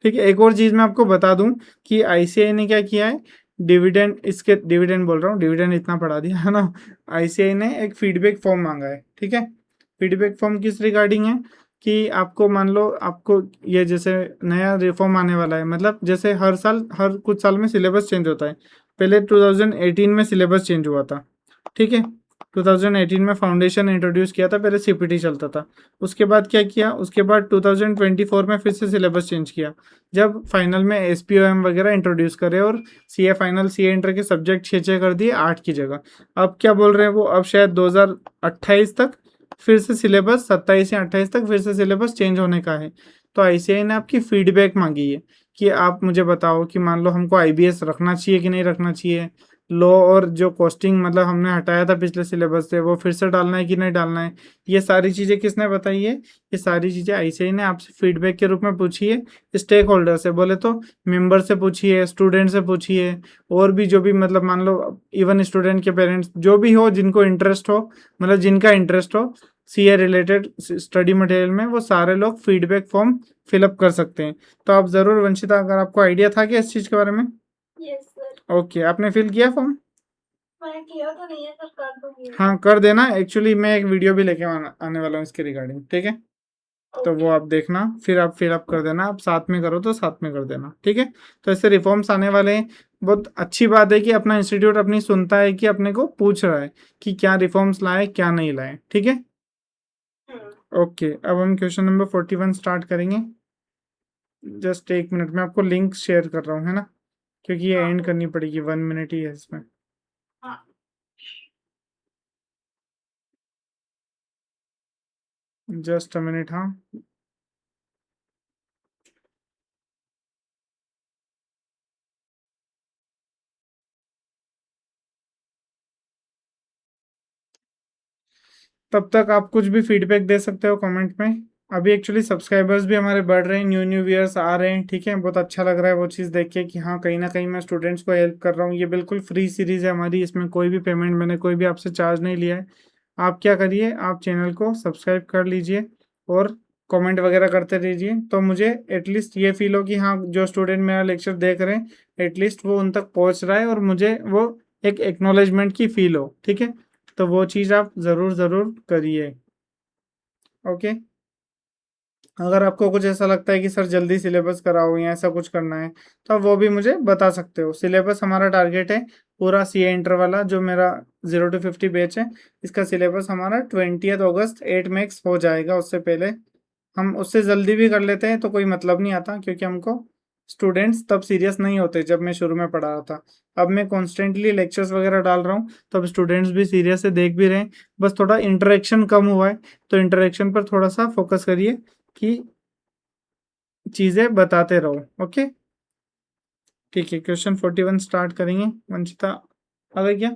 ठीक है। एक और चीज़ मैं आपको बता दूं कि आईसीआई ने क्या किया है, डिविडेंड, इसके डिविडेंड बोल रहा हूँ, डिविडेंड इतना पढ़ा दिया है ना। आईसीआई ने एक फीडबैक फॉर्म मांगा है, ठीक है। फीडबैक फॉर्म किस रिगार्डिंग है कि आपको मान लो आपको ये जैसे नया रिफॉर्म आने वाला है, मतलब जैसे हर साल हर कुछ साल में सिलेबस चेंज होता है। पहले 2018 में सिलेबस चेंज हुआ था, ठीक है। 2018 में फाउंडेशन इंट्रोड्यूस किया था, पहले सीपीटी चलता था। उसके बाद क्या किया, उसके बाद 2024 में फिर से सिलेबस चेंज किया, जब फाइनल में एसपीओएम वगैरह इंट्रोड्यूस करे और सीए फाइनल सीए इंटर के सब्जेक्ट 6 कर दिए 8 की जगह। अब क्या बोल रहे हैं वो, अब शायद 2028 तक फिर से सिलेबस, 27 या 28 तक फिर से सिलेबस चेंज होने का है। तो आईसीआई ने आपकी फीडबैक मांगी है कि आप मुझे बताओ कि मान लो हमको आईबीएस रखना चाहिए कि नहीं रखना चाहिए, लॉ और जो कॉस्टिंग मतलब हमने हटाया था पिछले सिलेबस से वो फिर से डालना है कि नहीं डालना है। ये सारी चीज़ें किसने बताई है, ये सारी चीज़ें आईसीआई ने आपसे फीडबैक के रूप में पूछी है। स्टेक होल्डर से बोले तो मेंबर से पूछिए, स्टूडेंट से पूछिए, और भी जो भी मतलब मान लो इवन स्टूडेंट के पेरेंट्स जो भी हो, जिनको इंटरेस्ट हो, मतलब जिनका इंटरेस्ट हो सीए रिलेटेड स्टडी मटेरियल में, वो सारे लोग फीडबैक फॉर्म फिलअप कर सकते हैं। तो आप ज़रूर वंशिता, अगर आपको आइडिया था क्या इस चीज़ के बारे में? यस सर, ओके, आपने फिल किया फॉर्म? मैंने किया तो नहीं है सर, कर दूंगी हाँ मैं। कर देना, एक्चुअली मैं एक वीडियो भी लेके आने वाला हूँ इसके रिगार्डिंग, ठीक है। तो वो ओके। आप देखना, फिर आप फिल अप कर देना, आप साथ में करो तो साथ में कर देना, ठीक है। तो ऐसे रिफॉर्म्स आने वाले हैं। बहुत अच्छी बात है कि अपना इंस्टीट्यूट अपनी सुनता है, कि अपने को पूछ रहा है कि क्या रिफॉर्म्स लाए क्या नहीं लाए, ठीक है। हम्म। ओके, अब हम क्वेश्चन नंबर 41 स्टार्ट करेंगे। जस्ट एक मिनट में आपको लिंक शेयर कर रहा हूँ, है ना, क्योंकि ये हाँ एंड करनी पड़ेगी, 1 मिनट ही है इसमें। हाँ जस्ट अ मिनट, हाँ। तब तक आप कुछ भी फीडबैक दे सकते हो कमेंट में। अभी एक्चुअली सब्सक्राइबर्स भी हमारे बढ़ रहे हैं, न्यू न्यू व्यूअर्स आ रहे हैं, ठीक है। बहुत अच्छा लग रहा है वो चीज़ देख के कि हाँ कहीं ना कहीं मैं स्टूडेंट्स को हेल्प कर रहा हूँ। ये बिल्कुल फ्री सीरीज़ है हमारी, इसमें कोई भी पेमेंट मैंने कोई भी आपसे चार्ज नहीं लिया है। आप क्या करिए, आप चैनल को सब्सक्राइब कर लीजिए और कमेंट वगैरह करते रहिए, तो मुझे एटलीस्ट ये फील हो कि हाँ जो स्टूडेंट मेरा लेक्चर देख रहे हैं एटलीस्ट वो उन तक पहुँच रहा है, और मुझे वो एक एक्नॉलेजमेंट की फील हो, ठीक है। तो वो चीज़ आप ज़रूर ज़रूर करिए, ओके। अगर आपको कुछ ऐसा लगता है कि सर जल्दी सिलेबस कराओ या ऐसा कुछ करना है तो आप वो भी मुझे बता सकते हो। सिलेबस हमारा टारगेट है पूरा सीए इंटर वाला जो मेरा 0 to 50 बैच है, इसका सिलेबस हमारा 20 अगस्त 8 मैक्स हो जाएगा। उससे पहले हम उससे जल्दी भी कर लेते हैं तो कोई मतलब नहीं आता, क्योंकि हमको स्टूडेंट्स तब सीरियस नहीं होते जब मैं शुरू में पढ़ा रहा था। अब मैं कॉन्स्टेंटली लेक्चर्स वगैरह डाल रहा हूँ तो अब स्टूडेंट्स भी सीरियस से देख भी रहे हैं। बस थोड़ा इंटरेक्शन कम हुआ है, तो इंटरेक्शन पर थोड़ा सा फोकस करिए कि चीज़ें बताते रहो। ओके ठीक है, क्वेश्चन 41 स्टार्ट करेंगे। वंशिता आ गई क्या?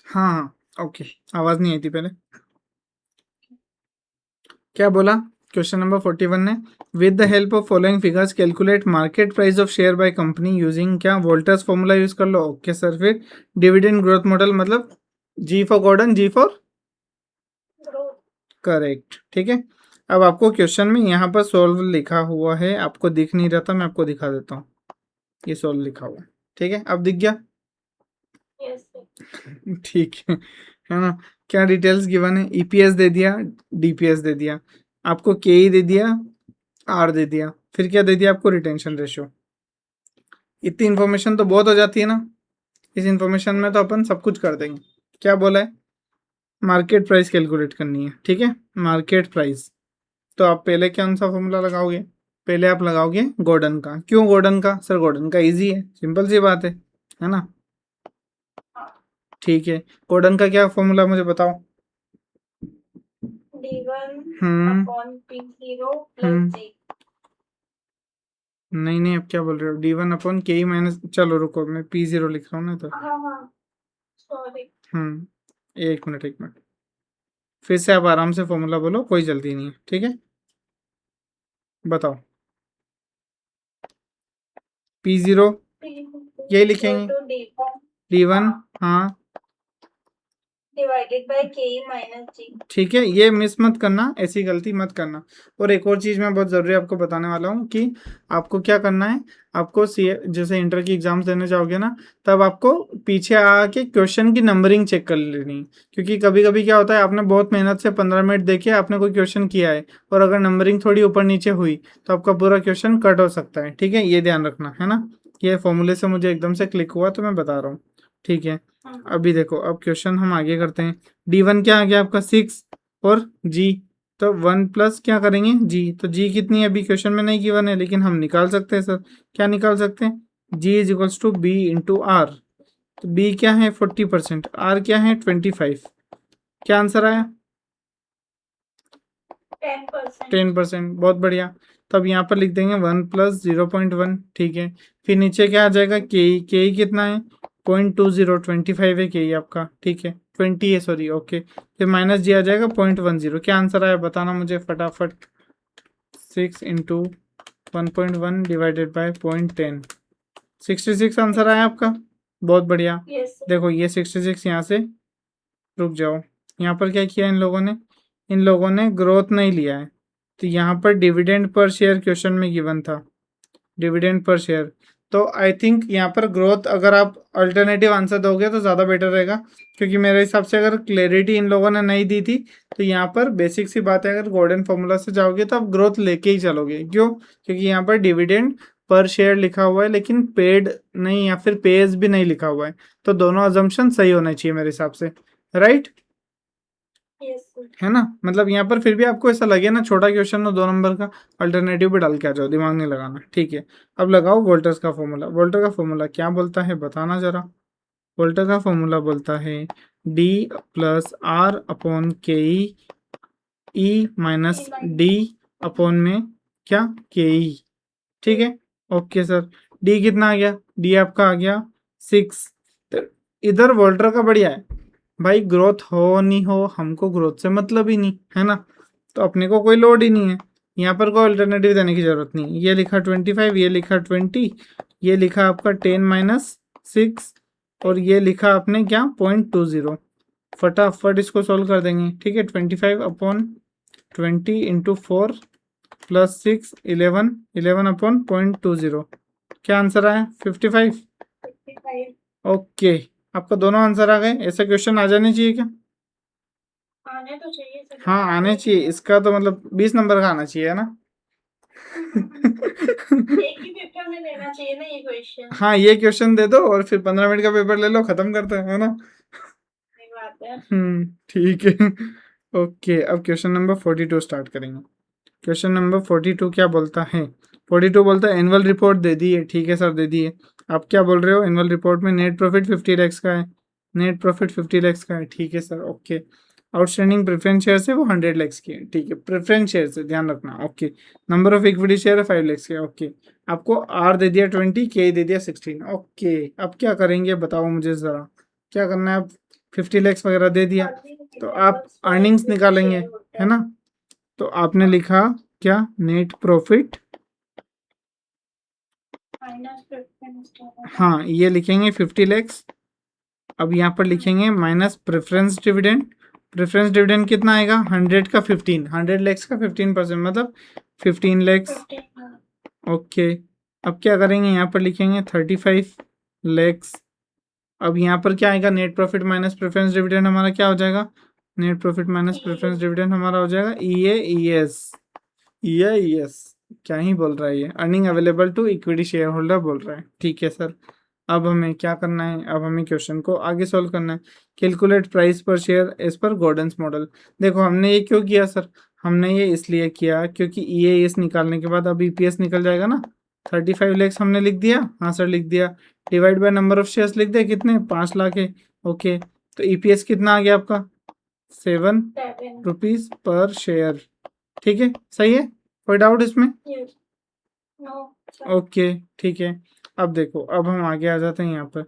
हाँ हाँ ओके, आवाज़ नहीं आई थी पहले। क्या बोला? क्वेश्चन नंबर 41 ने with the help of following figures calculate market price of share by company using क्या वोल्टर्स फॉर्मूला यूज कर लो। ओके सर, फिर डिविडेंड ग्रोथ मॉडल मतलब G for Gordon, G for growth. Correct. ठीक है, अब आपको क्वेश्चन में यहाँ पर सोल्व लिखा हुआ है, आपको दिख नहीं रहा था, मैं आपको दिखा देता हूँ। ये सोल्व लिखा हुआ है, ठीक है, अब दिख गया? Yes sir. ठीक है ना? क्या डिटेल्स गिवन है? ईपीएस दे दिया, डीपीएस दे दिया, आपको केई दे दिया, आर दे दिया, फिर क्या दे दिया आपको? Retention ratio. इतनी इन्फॉर्मेशन तो बहुत हो जाती है ना, इस इन्फॉर्मेशन में तो अपन सब कुछ कर देंगे। क्या बोला है? मार्केट प्राइस कैलकुलेट करनी है, ठीक है, मार्केट प्राइस। तो आप पहले कौन सा फॉर्मूला लगाओगे? पहले आप लगाओगे गॉर्डन का। क्यों गॉर्डन का? सर गॉर्डन का इजी है, सिंपल सी बात है ना? ठीक है, गॉर्डन का क्या फॉर्मूला मुझे बताओ। D1 हम्म अपॉन P0 हम्म प्लस G। नहीं नहीं, अब क्या बोल रहे हो? D1 अपॉन के माइनस, चलो रुको, मैं P0 लिख रहा हूँ ना तो। हाँ हाँ सॉरी। एक मिनट एक मिनट, फिर से आप आराम से फॉर्मूला बोलो, कोई जल्दी नहीं है, ठीक है? बताओ। P0 यही लिखेंगे, तो D1 D1, हाँ divided by K minus G। ठीक है, ये मिस मत करना, ऐसी गलती मत करना। और एक और चीज़ मैं बहुत ज़रूरी आपको बताने वाला हूँ कि आपको क्या करना है। आपको सी जैसे इंटर की एग्जाम्स देने जाओगे ना, तब आपको पीछे आके क्वेश्चन की नंबरिंग चेक कर लेनी है। क्योंकि कभी कभी क्या होता है, आपने बहुत मेहनत से 15 मिनट देखे, आपने कोई क्वेश्चन किया है और अगर नंबरिंग थोड़ी ऊपर नीचे हुई तो आपका पूरा क्वेश्चन कट हो सकता है। ठीक है, ये ध्यान रखना है ना। ये फॉर्मूले से मुझे एकदम से क्लिक हुआ तो मैं बता रहा हूँ, ठीक है? अभी देखो, अब क्वेश्चन हम आगे करते हैं। D1 क्या आ गया आपका? 6 और G, तो 1 प्लस क्या करेंगे? G। तो G कितनी है? अभी क्वेश्चन में नहीं गिवन है, लेकिन हम निकाल सकते हैं सर। क्या निकाल सकते हैं? G is equals to B into R। तो B क्या है? 40%, R क्या है? 25। क्या आंसर आया? 10%। 10%, बहुत बढ़िया। तो अब यहाँ पर लिख देंगे 1 प्लस 0.1, ठीक है। फिर नीचे क्या आ जाएगा? के कितना है? 0.20, 25 है के आपका, ठीक है, 20 है सॉरी, ओके। फिर माइनस जी आ जाएगा 0.10। क्या आंसर आया बताना मुझे फटाफट। 6 इंटू 1.1 डिवाइडेड बाय 0.10, 66 आंसर आया आपका, बहुत बढ़िया। यस देखो ये 66 यहाँ से, रुक जाओ, यहाँ पर क्या किया इन लोगों ने? इन लोगों ने ग्रोथ नहीं लिया है, तो यहाँ पर डिविडेंड पर शेयर क्वेश्चन में गिवन था, डिविडेंड पर शेयर। तो आई थिंक यहाँ पर ग्रोथ, अगर आप अल्टरनेटिव आंसर दोगे तो ज़्यादा बेटर रहेगा, क्योंकि मेरे हिसाब से अगर क्लैरिटी इन लोगों ने नहीं दी थी तो यहाँ पर बेसिक सी बात है, अगर गोल्डन फॉर्मूला से जाओगे तो आप ग्रोथ लेके ही चलोगे। क्यों? क्योंकि यहाँ पर डिविडेंड पर शेयर लिखा हुआ है लेकिन पेड नहीं, या फिर पेज भी नहीं लिखा हुआ है, तो दोनों अजम्पशन सही होना चाहिए मेरे हिसाब से, राइट? यस है ना? मतलब यहाँ पर फिर भी आपको ऐसा लगे ना छोटा क्वेश्चन हो 2 नंबर का, अल्टरनेटिव भी डाल के आ जाओ, दिमाग नहीं लगाना, ठीक है? अब लगाओ वोल्टर्स का फॉर्मूला। वोल्टर का फॉर्मूला क्या बोलता है बताना जरा। वोल्टर का फॉर्मूला बोलता है D प्लस आर अपॉन के ई माइनस डी अपॉन में क्या? के ई, ठीक है, ओके सर। डी कितना आ गया? डी आपका आ गया 6। तो इधर वोल्टर का बढ़िया है भाई, ग्रोथ हो नहीं हो हमको ग्रोथ से मतलब ही नहीं है ना, तो अपने को कोई लोड ही नहीं है, यहाँ पर कोई अल्टरनेटिव देने की जरूरत नहीं। ये लिखा 25, ये लिखा 20, ये लिखा आपका 10 - 6, और ये लिखा आपने क्या? 0.20। फटाफट इसको सोल्व कर देंगे, ठीक है। 25/20 इंटू 4 प्लस 6 11 11 अपॉन 0.20 क्या आंसर आया 55। 55 ओके आपका दोनों आंसर आ गए। ऐसा क्वेश्चन आ जाने चाहिए क्या? आने तो चाहिए सर। हाँ आने चाहिए, इसका तो मतलब 20 नंबर का आना चाहिए है ना। एक ही पेपर में देना चाहिए ना ये क्वेश्चन। हाँ ये क्वेश्चन दे दो और फिर 15 मिनट का पेपर ले लो, खत्म करते हैं है ना। सही बात है। ठीक है। ओके अब क्वेश्चन नंबर 42 स्टार्ट करेंगे। क्वेश्चन नंबर 42 क्या बोलता है? 42 बोलता है एनुअल रिपोर्ट दे दी है। ठीक है सर दे दी है। आप क्या बोल रहे हो? एनुअल रिपोर्ट में नेट प्रॉफिट 50 लैक्स का है। नेट प्रॉफिट 50 लैक्स का है। ठीक है sir okay. Outstanding preference share है वो 100 लैक्स की है। ठीक है प्रेफरेंस शेयर से ध्यान रखना। Okay number of equity share है 5 लैक्स के। ओके आपको आर दे दिया 20, के दे दिया 16। ओके अब क्या करेंगे बताओ मुझे ज़रा, क्या करना है? आप 50 लैक्स वगैरह दे दिया तो आप अर्निंग्स निकालेंगे है ना। तो आपने लिखा क्या? नेट प्रॉफिट, माइनस प्रेफरेंस हाँ ये लिखेंगे 50 लैक्स। अब यहाँ पर लिखेंगे minus preference dividend. Preference dividend कितना आएगा? 100 का 15, 100 लैक्स का 15% मतलब 15 लैक्स। ओके अब क्या करेंगे? यहाँ पर लिखेंगे 35 लैक्स। अब यहाँ पर क्या आएगा? Net profit minus preference dividend हमारा क्या हो जाएगा? Net profit minus preference dividend हमारा हो जाएगा EAES। क्या ही बोल रहा है ये, earning available to equity shareholder बोल रहा है। ठीक है सर अब हमें क्या करना है? अब हमें क्वेश्चन को आगे सॉल्व करना है। Calculate price per share as per Gordon's model. देखो हमने ये क्यों किया सर? हमने ये इसलिए किया क्योंकि EAS निकालने के बाद अब EPS निकल जाएगा ना। 35 लैक्स हमने लिख दिया, हाँ सर लिख दिया। Divide by number of shares लिख दिया, कितने? 5 लाख है। ओके तो EPS कितना आ गया आपका? 7 रुपीज पर शेयर। ठीक है सही है, कोई डाउट इसमें? ओके ठीक है। अब देखो अब हम आगे आ जाते हैं यहाँ पर।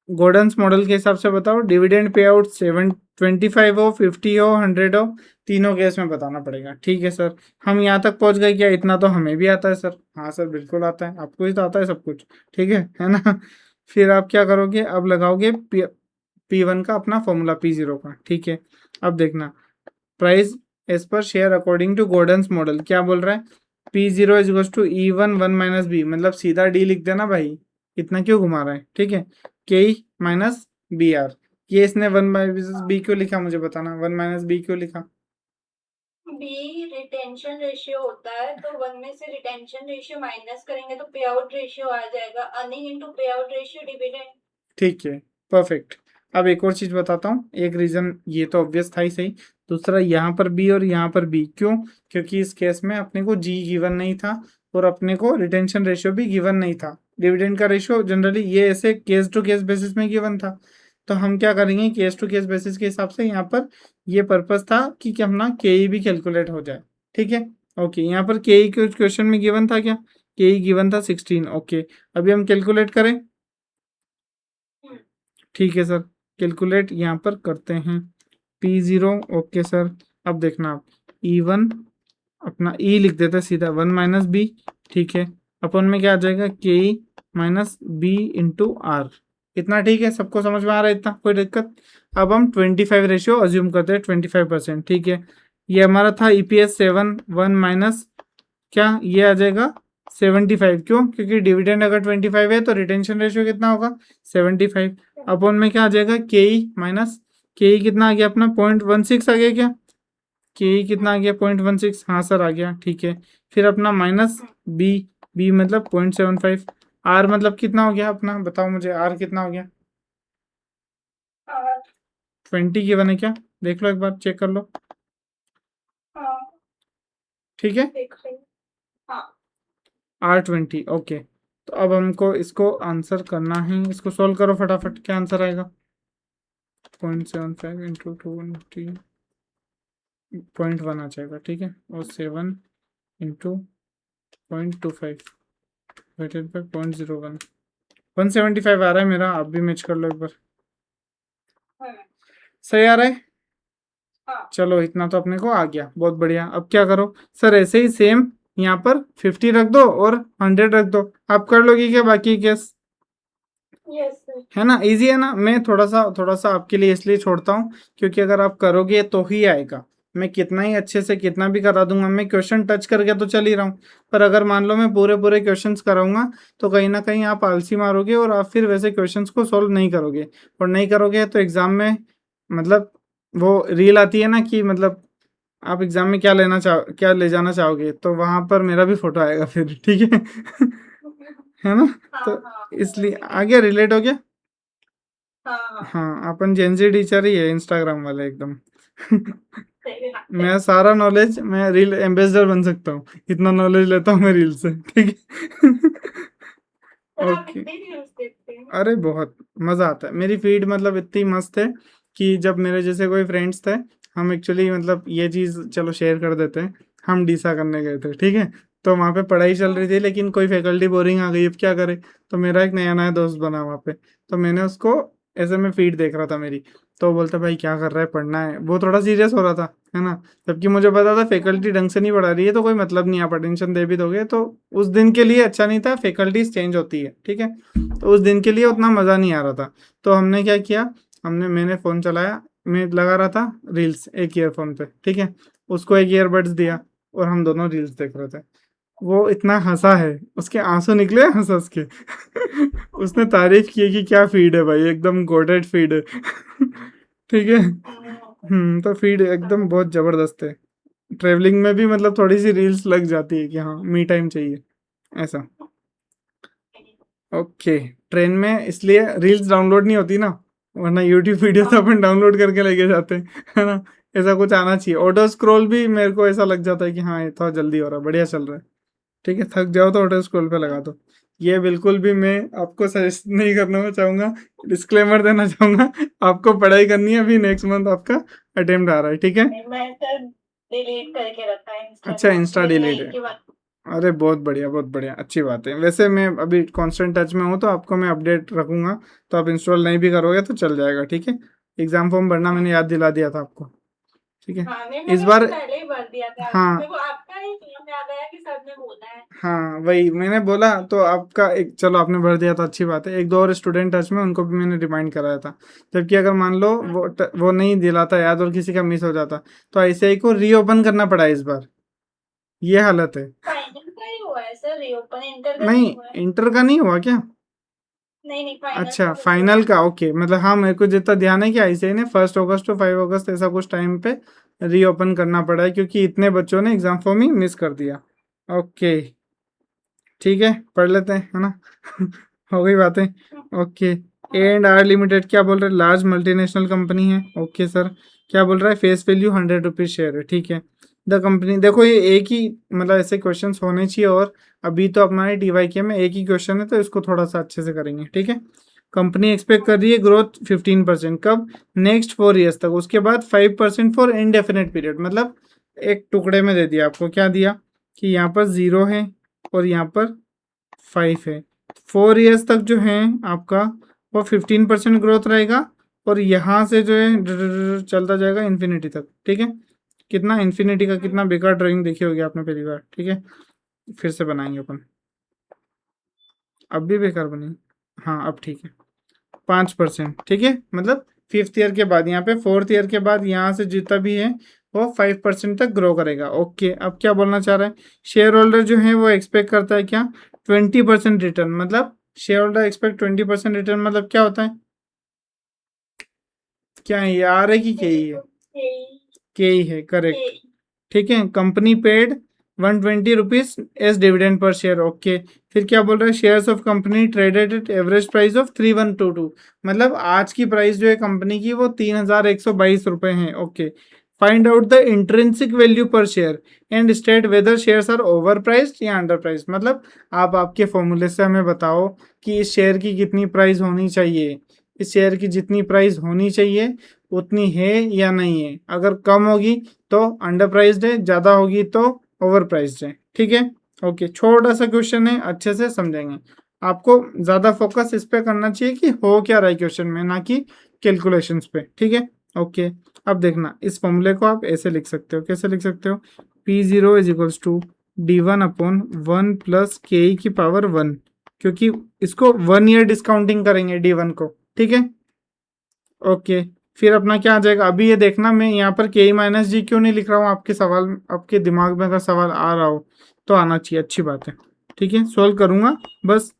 गॉर्डन्स मॉडल के हिसाब से बताओ डिविडेंड पे आउट 25 हो, 50 हो, 100 हो, तीनों केस में बताना पड़ेगा। ठीक है सर हम यहाँ तक पहुँच गए क्या? इतना तो हमें भी आता है सर। हाँ सर बिल्कुल आता है, आपको ही तो आता है सब कुछ। ठीक है ना। फिर आप क्या करोगे? अब लगाओगे P1 का अपना फॉर्मूला P0 का। ठीक है अब देखना price as per share according to Gordon's model क्या बोल रहा है? P0 is equals to E1 1 minus B, मतलब सीधा D लिख देना भाई, इतना क्यों घुमा रहा है? ठीक है के माइनस बी आर। ये इसने 1 माइनस बी क्यों लिखा मुझे बताना, 1 माइनस बी क्यों लिखा? बी रिटेंशन रेशियो होता है तो 1 में से रिटेंशन रेशियो माइनस करेंगे तो पे आउट रेशियो आ जाएगा। अर्निंग इनटू पे आउट रेशियो डिविडेंड। ठीक है परफेक्ट। अब एक और चीज बताता हूँ, एक रीजन ये तो ऑब्वियस था ही सही। दूसरा यहाँ पर बी और यहाँ पर बी क्यों? क्योंकि इस केस में अपने को जी गिवन नहीं था और अपने को रिटेंशन रेशियो भी गिवन नहीं था। डिविडेंड का रेशियो जनरली ये ऐसे केस टू केस बेसिस में गिवन था। तो हम क्या करेंगे? केस टू केस बेसिस के हिसाब से यहाँ पर ये पर्पस था कि अपना के भी कैलकुलेट हो जाए। ठीक है ओके यहाँ पर के क्वेश्चन में गिवन था क्या? के गिवन था 16। ओके अभी हम कैलकुलेट करें। ठीक है सर कैलकुलेट यहाँ पर करते हैं P0। ओके सर अब देखना आप E1 अपना E लिख देते सीधा 1 माइनस बी। ठीक है अपन में क्या आ जाएगा? के माइनस बी इंटू आर। इतना ठीक है, सबको समझ में आ रहा है इतना, कोई दिक्कत? अब हम 25 रेशियो अज्यूम करते हैं 25%। ठीक है ये हमारा था EPS 7 1 माइनस क्या ये आ जाएगा 75। क्यों? क्योंकि डिविडेंड अगर 25 है तो रिटेंशन रेशियो कितना होगा? 75 अपॉन में क्या आ जाएगा? के माइनस के कितना आ गया अपना? 0.16 आ गया क्या? के कितना आ गया? 0.16। हाँ सर आ गया। ठीक है फिर अपना माइनस बी, बी मतलब 0.75। आर मतलब कितना हो गया अपना? बताओ मुझे आर कितना हो गया? 20 गिवन है क्या? देख लो एक बार चेक कर लो। ठीक है R20। ओके तो अब हमको इसको आंसर करना है, इसको सॉल्व करो फटाफट, क्या आंसर आएगा? 0.75 इंटू 20 0.1 आ जाएगा। ठीक है और 7 इंटू 0.25 डिवाइडेड बाई 0.01 175 आ रहा है मेरा। आप भी मैच कर लो एक बार। सही आ रहा है? चलो इतना तो अपने को आ गया, बहुत बढ़िया। अब क्या करो सर? ऐसे ही सेम यहाँ पर 50 रख दो और 100 रख दो। आप कर लोगे क्या बाकी केस? है ना, इजी है ना। मैं थोड़ा सा आपके लिए इसलिए छोड़ता हूँ क्योंकि अगर आप करोगे तो ही आएगा। मैं कितना ही अच्छे से कितना भी करा दूंगा, मैं क्वेश्चन टच करके तो चल ही रहा हूँ, पर अगर मान लो मैं पूरे पूरे क्वेश्चंस कराऊंगा तो कहीं ना कहीं आप आलसी मारोगे और आप फिर वैसे क्वेश्चंस को सॉल्व नहीं करोगे, और नहीं करोगे तो एग्जाम में मतलब वो रील आती है ना कि मतलब आप एग्जाम में क्या ले जाना चाहोगे, तो वहां पर मेरा भी फोटो आएगा फिर, ठीक है। है ना? हाँ तो हाँ इसलिए ठीक आ है। गया, रिलेट हो गया। हाँ हाँ हाँ, अपन जेनजी टीचर ही है, इंस्टाग्राम वाले एकदम। सही बात है। मैं सारा नॉलेज, मैं रील एम्बेसडर बन सकता हूँ, इतना नॉलेज लेता हूँ मैं रील से, ठीक है। सर आप ओके। इतने न्यूज़ देखते हैं? अरे बहुत मजा आता है, मेरी फीड मतलब इतनी मस्त है कि जब मेरे जैसे कोई फ्रेंड्स थे, हम एक्चुअली मतलब ये चीज चलो शेयर कर देते हैं, हम डीसा करने गए थे, ठीक है। तो वहाँ पे पढ़ाई चल रही थी लेकिन कोई फैकल्टी बोरिंग आ गई, अब क्या करे। तो मेरा एक नया नया दोस्त बना वहाँ पे, तो मैंने उसको, ऐसे में फीड देख रहा था मेरी, तो वो बोलता भाई क्या कर रहा है, पढ़ना है, वो थोड़ा सीरियस हो रहा था, है ना। जबकि मुझे पता था फैकल्टी ढंग से नहीं पढ़ा रही है तो कोई मतलब नहीं, आप अटेंशन दे भी दोगे तो उस दिन के लिए अच्छा नहीं था, फैकल्टीज चेंज होती है, ठीक है। तो उस दिन के लिए उतना मज़ा नहीं आ रहा था। तो हमने क्या किया, मैंने फ़ोन चलाया, मैं लगा रहा था रील्स एक ईयरफोन पे, ठीक है। उसको एक ईयरबड्स दिया और हम दोनों रील्स देख रहे थे। वो इतना हंसा है, उसके आंसू निकले हंस हंस के। उसने तारीफ की है कि क्या फीड है भाई, एकदम गोटेड फीड है। ठीक है। तो फीड एकदम बहुत जबरदस्त है। ट्रेवलिंग में भी मतलब थोड़ी सी रील्स लग जाती है कि हाँ मी टाइम चाहिए, ऐसा। ओके। ट्रेन में इसलिए रील्स डाउनलोड नहीं होती ना, वरना यूट्यूब वीडियो तो अपन डाउनलोड करके लेके जाते हैं, है ना। ऐसा कुछ आना चाहिए, ऑटो स्क्रॉल भी मेरे को ऐसा लग जाता है कि हाँ ये थोड़ा जल्दी हो रहा है, बढ़िया चल रहा है, ठीक है। थक जाओ तो ऑटो स्क्रॉल पे लगा दो। ये बिल्कुल भी मैं आपको सजेस्ट नहीं करना मैं चाहूँगा, डिस्क्लेमर देना चाहूँगा। आपको पढ़ाई करनी है, अभी नेक्स्ट मंथ आपका अटेम्प्ट आ रहा है, ठीक है। मैं सर डिलीट करके रखा है अच्छा, इंस्टाग्राम, इंस्टा दिन में डिलीट एक है। ही बार। अरे बहुत बढ़िया, बहुत बढ़िया, अच्छी बात है। वैसे मैं अभी कांस्टेंट टच में हूँ तो आपको मैं अपडेट रखूंगा, तो आप इंस्टॉल नहीं भी करोगे तो चल जाएगा, ठीक है। एग्जाम फॉर्म भरना मैंने याद दिला दिया था आपको, ठीक है। हाँ, नहीं इस मैंने बार, उससे पहले ही भर दिया था। हाँ मेरे को आपका ही फोन याद आया कि सर ने बोला है। हाँ वही मैंने बोला, तो आपका एक, चलो आपने भर दिया तो अच्छी बात है। एक दो और स्टूडेंट टच में, उनको भी मैंने रिमाइंड कराया था। जबकि अगर मान लो वो नहीं दिलाता याद और किसी का मिस हो जाता, तो ऐसे ही को रीओपन करना पड़ा इस बार, ये हालत है। फाइनल का ही हुआ है सर, रीओपन इंटर का नहीं, नहीं हुआ है। इंटर का नहीं हुआ क्या? नहीं नहीं, फाइनल अच्छा, का बस हुआ फाइनल है। का, ओके। मतलब हाँ, मेरे को जितना ध्यान है कि आईसीआई ने 1 अगस्त to 5 अगस्त ऐसा कुछ टाइम पे रीओपन करना पड़ा है, क्योंकि इतने बच्चों ने एग्जाम फॉर्म ही मिस कर दिया। ओके, ठीक है, पढ़ लेते हैं, है ना। हो गई बातें। Okay. A and R limited क्या बोल रहे हैं, लार्ज मल्टीनेशनल कंपनी है, ओके सर। क्या बोल रहा है, फेस वैल्यू 100 रुपीज शेयर है, ठीक है। द कंपनी, देखो ये एक ही मतलब ऐसे क्वेश्चंस होने चाहिए, और अभी तो हमारे डीवाईके में एक ही क्वेश्चन है तो इसको थोड़ा सा अच्छे से करेंगे, ठीक है। कंपनी एक्सपेक्ट कर रही है ग्रोथ 15%, कब, नेक्स्ट 4 ईयर्स तक, उसके बाद 5% फॉर इनडेफिनेट पीरियड। मतलब एक टुकड़े में दे दिया आपको, क्या दिया कि यहाँ पर 0 है और यहाँ पर 5 है। 4 ईयर्स तक जो है आपका, वो 15% ग्रोथ रहेगा, और यहाँ से जो है चलता जाएगा इन्फिनिटी तक, ठीक है। कितना इन्फिनिटी का, कितना बेकार ड्राइंग देखी होगी आपने पहली बार, ठीक है। फिर से बनाएंगे अपन, अब भी बेकार बनी, हाँ अब ठीक है। 5%, ठीक है। मतलब 5th ईयर के बाद, यहाँ पे 4th ईयर के बाद यहाँ से जितना भी है वो 5% तक ग्रो करेगा, ओके। अब क्या बोलना चाह रहा है, शेयर होल्डर जो है वो एक्सपेक्ट करता है क्या, 20% रिटर्न। मतलब शेयर होल्डर एक्सपेक्ट 20% रिटर्न, मतलब क्या होता है, क्या है ये, आर है कि के ही है, के ही है, करेक्ट, ठीक है। Company paid 120 rupees as dividend per share, okay. फिर क्या बोल रहा है, shares of company traded at average price of 3122, मतलब आज की प्राइस जो है कंपनी की वो 3122 रुपए है, okay. Find out the intrinsic value per share and state whether shares are over priced या अंडर प्राइस्ड। मतलब आप आपके फॉर्मूले से हमें बताओ कि इस शेयर की कितनी प्राइस होनी चाहिए, इस शेयर की जितनी प्राइस होनी चाहिए उतनी है या नहीं है। अगर कम होगी तो अंडर प्राइस्ड है, ज़्यादा होगी तो ओवर प्राइस्ड है, ठीक है। ओके, छोटा सा क्वेश्चन है, अच्छे से समझेंगे। आपको ज़्यादा फोकस इस पे करना चाहिए कि हो क्या रहा है क्वेश्चन में, ना कि कैलकुलेशंस पे, ठीक है। ओके। अब देखना, इस फॉर्मूले को आप ऐसे लिख सकते हो, कैसे लिख सकते हो, P0 is equals to D1/1 plus के की पावर 1, क्योंकि इसको 1 ईयर डिस्काउंटिंग करेंगे D1 को, ठीक है। ओके। फिर अपना क्या आ जाएगा, अभी ये देखना मैं यहाँ पर के माइनस जी क्यों नहीं लिख रहा हूँ, आपके सवाल, आपके दिमाग में अगर सवाल आ रहा हो तो आना चाहिए, अच्छी बात है। ठीक है, सॉल्व करूंगा, बस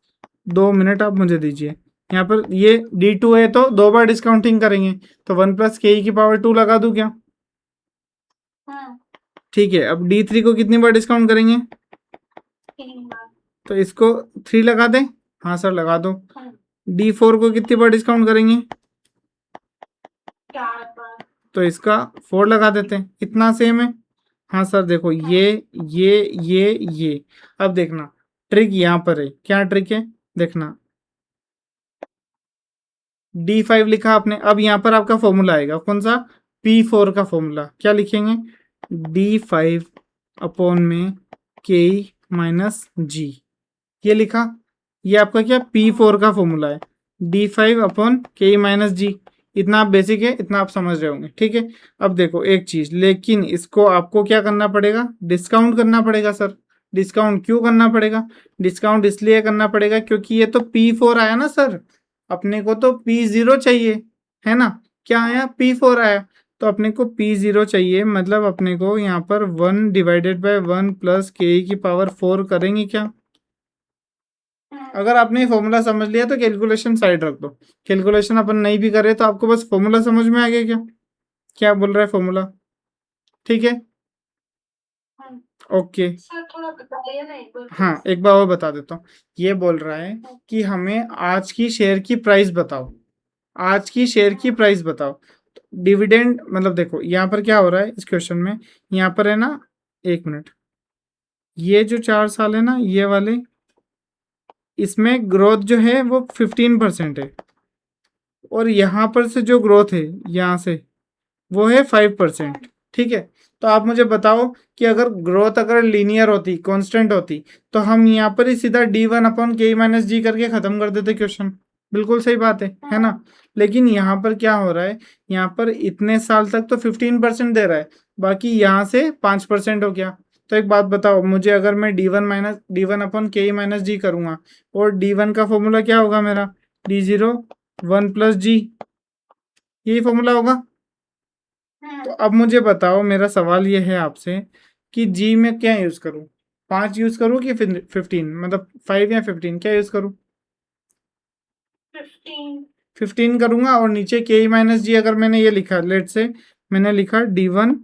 2 मिनट आप मुझे दीजिए। यहाँ पर ये D2 है तो 2 बार डिस्काउंटिंग करेंगे, तो 1 + के की पावर 2 लगा दूं क्या? ठीक है, अब D3 को कितनी बार डिस्काउंट करेंगे? 3 बार। तो इसको 3 लगा दें? हाँ सर लगा दो। D4 को कितनी बार डिस्काउंट करेंगे? 4 बार। तो इसका 4 लगा देते हैं, इतना सेम है। हाँ सर देखो ये अब देखना ट्रिक यहाँ पर है, क्या ट्रिक है देखना, D5 लिखा आपने, अब यहाँ पर आपका फॉर्मूला आएगा कौन सा, P4 का फॉर्मूला, क्या लिखेंगे, D5 अपॉन में के माइनस जी, ये लिखा, ये आपका क्या P4 का फॉर्मूला है, D5 अपॉन के माइनस जी। इतना आप बेसिक है, इतना आप समझ रहे होंगे। ठीक है, अब देखो एक चीज, लेकिन इसको आपको क्या करना पड़ेगा, डिस्काउंट करना पड़ेगा सर। डिस्काउंट क्यों करना पड़ेगा, डिस्काउंट इसलिए करना पड़ेगा क्योंकि ये तो P4 आया ना सर, अपने को तो P0 चाहिए, है ना, क्या आया P4 आया, तो अपने को P0 चाहिए, मतलब अपने को यहाँ पर 1/1 + के की पावर 4 करेंगे क्या? अगर आपने फॉर्मूला समझ लिया तो कैलकुलेशन साइड रख दो, कैलकुलेशन अपन नहीं भी करे तो आपको बस फॉर्मूला समझ में आ गया क्या, क्या बोल रहा है फॉर्मूला? ठीक है, ओके। सर थोड़ा बताइए ना एक बार। हाँ एक बार और बता देता हूँ, ये बोल रहा है कि हमें आज की शेयर की प्राइस बताओ, आज की शेयर की प्राइस बताओ। डिविडेंड मतलब देखो यहाँ पर क्या हो रहा है इस क्वेश्चन में, यहाँ पर है ना, 1 मिनट, ये जो 4 साल है ना ये वाले, इसमें ग्रोथ जो है वो 15% है, और यहाँ पर से जो ग्रोथ है यहाँ से वो है 5%। ठीक है, तो आप मुझे बताओ कि अगर ग्रोथ अगर लीनियर होती, कांस्टेंट होती, तो हम यहाँ पर ही सीधा D1 अपॉन के माइनस जी करके खत्म कर देते क्वेश्चन, बिल्कुल सही बात है ना। लेकिन यहाँ पर क्या हो रहा है, यहाँ पर इतने साल तक तो 15% दे रहा है, बाकी यहाँ से 5% हो गया। तो एक बात बताओ मुझे, अगर मैं D1 अपॉन के माइनस जी करूँगा, और D1 का फॉर्मूला क्या होगा मेरा, D0 1 + जी, यही फॉर्मूला होगा। तो अब मुझे बताओ, मेरा सवाल ये है आपसे कि जी में क्या यूज करूं, 5 यूज करूं कि 15, मतलब 5 या 15 क्या यूज करूं? 15 करूंगा, और नीचे के माइनस जी अगर मैंने ये लिखा, लेट से मैंने लिखा D1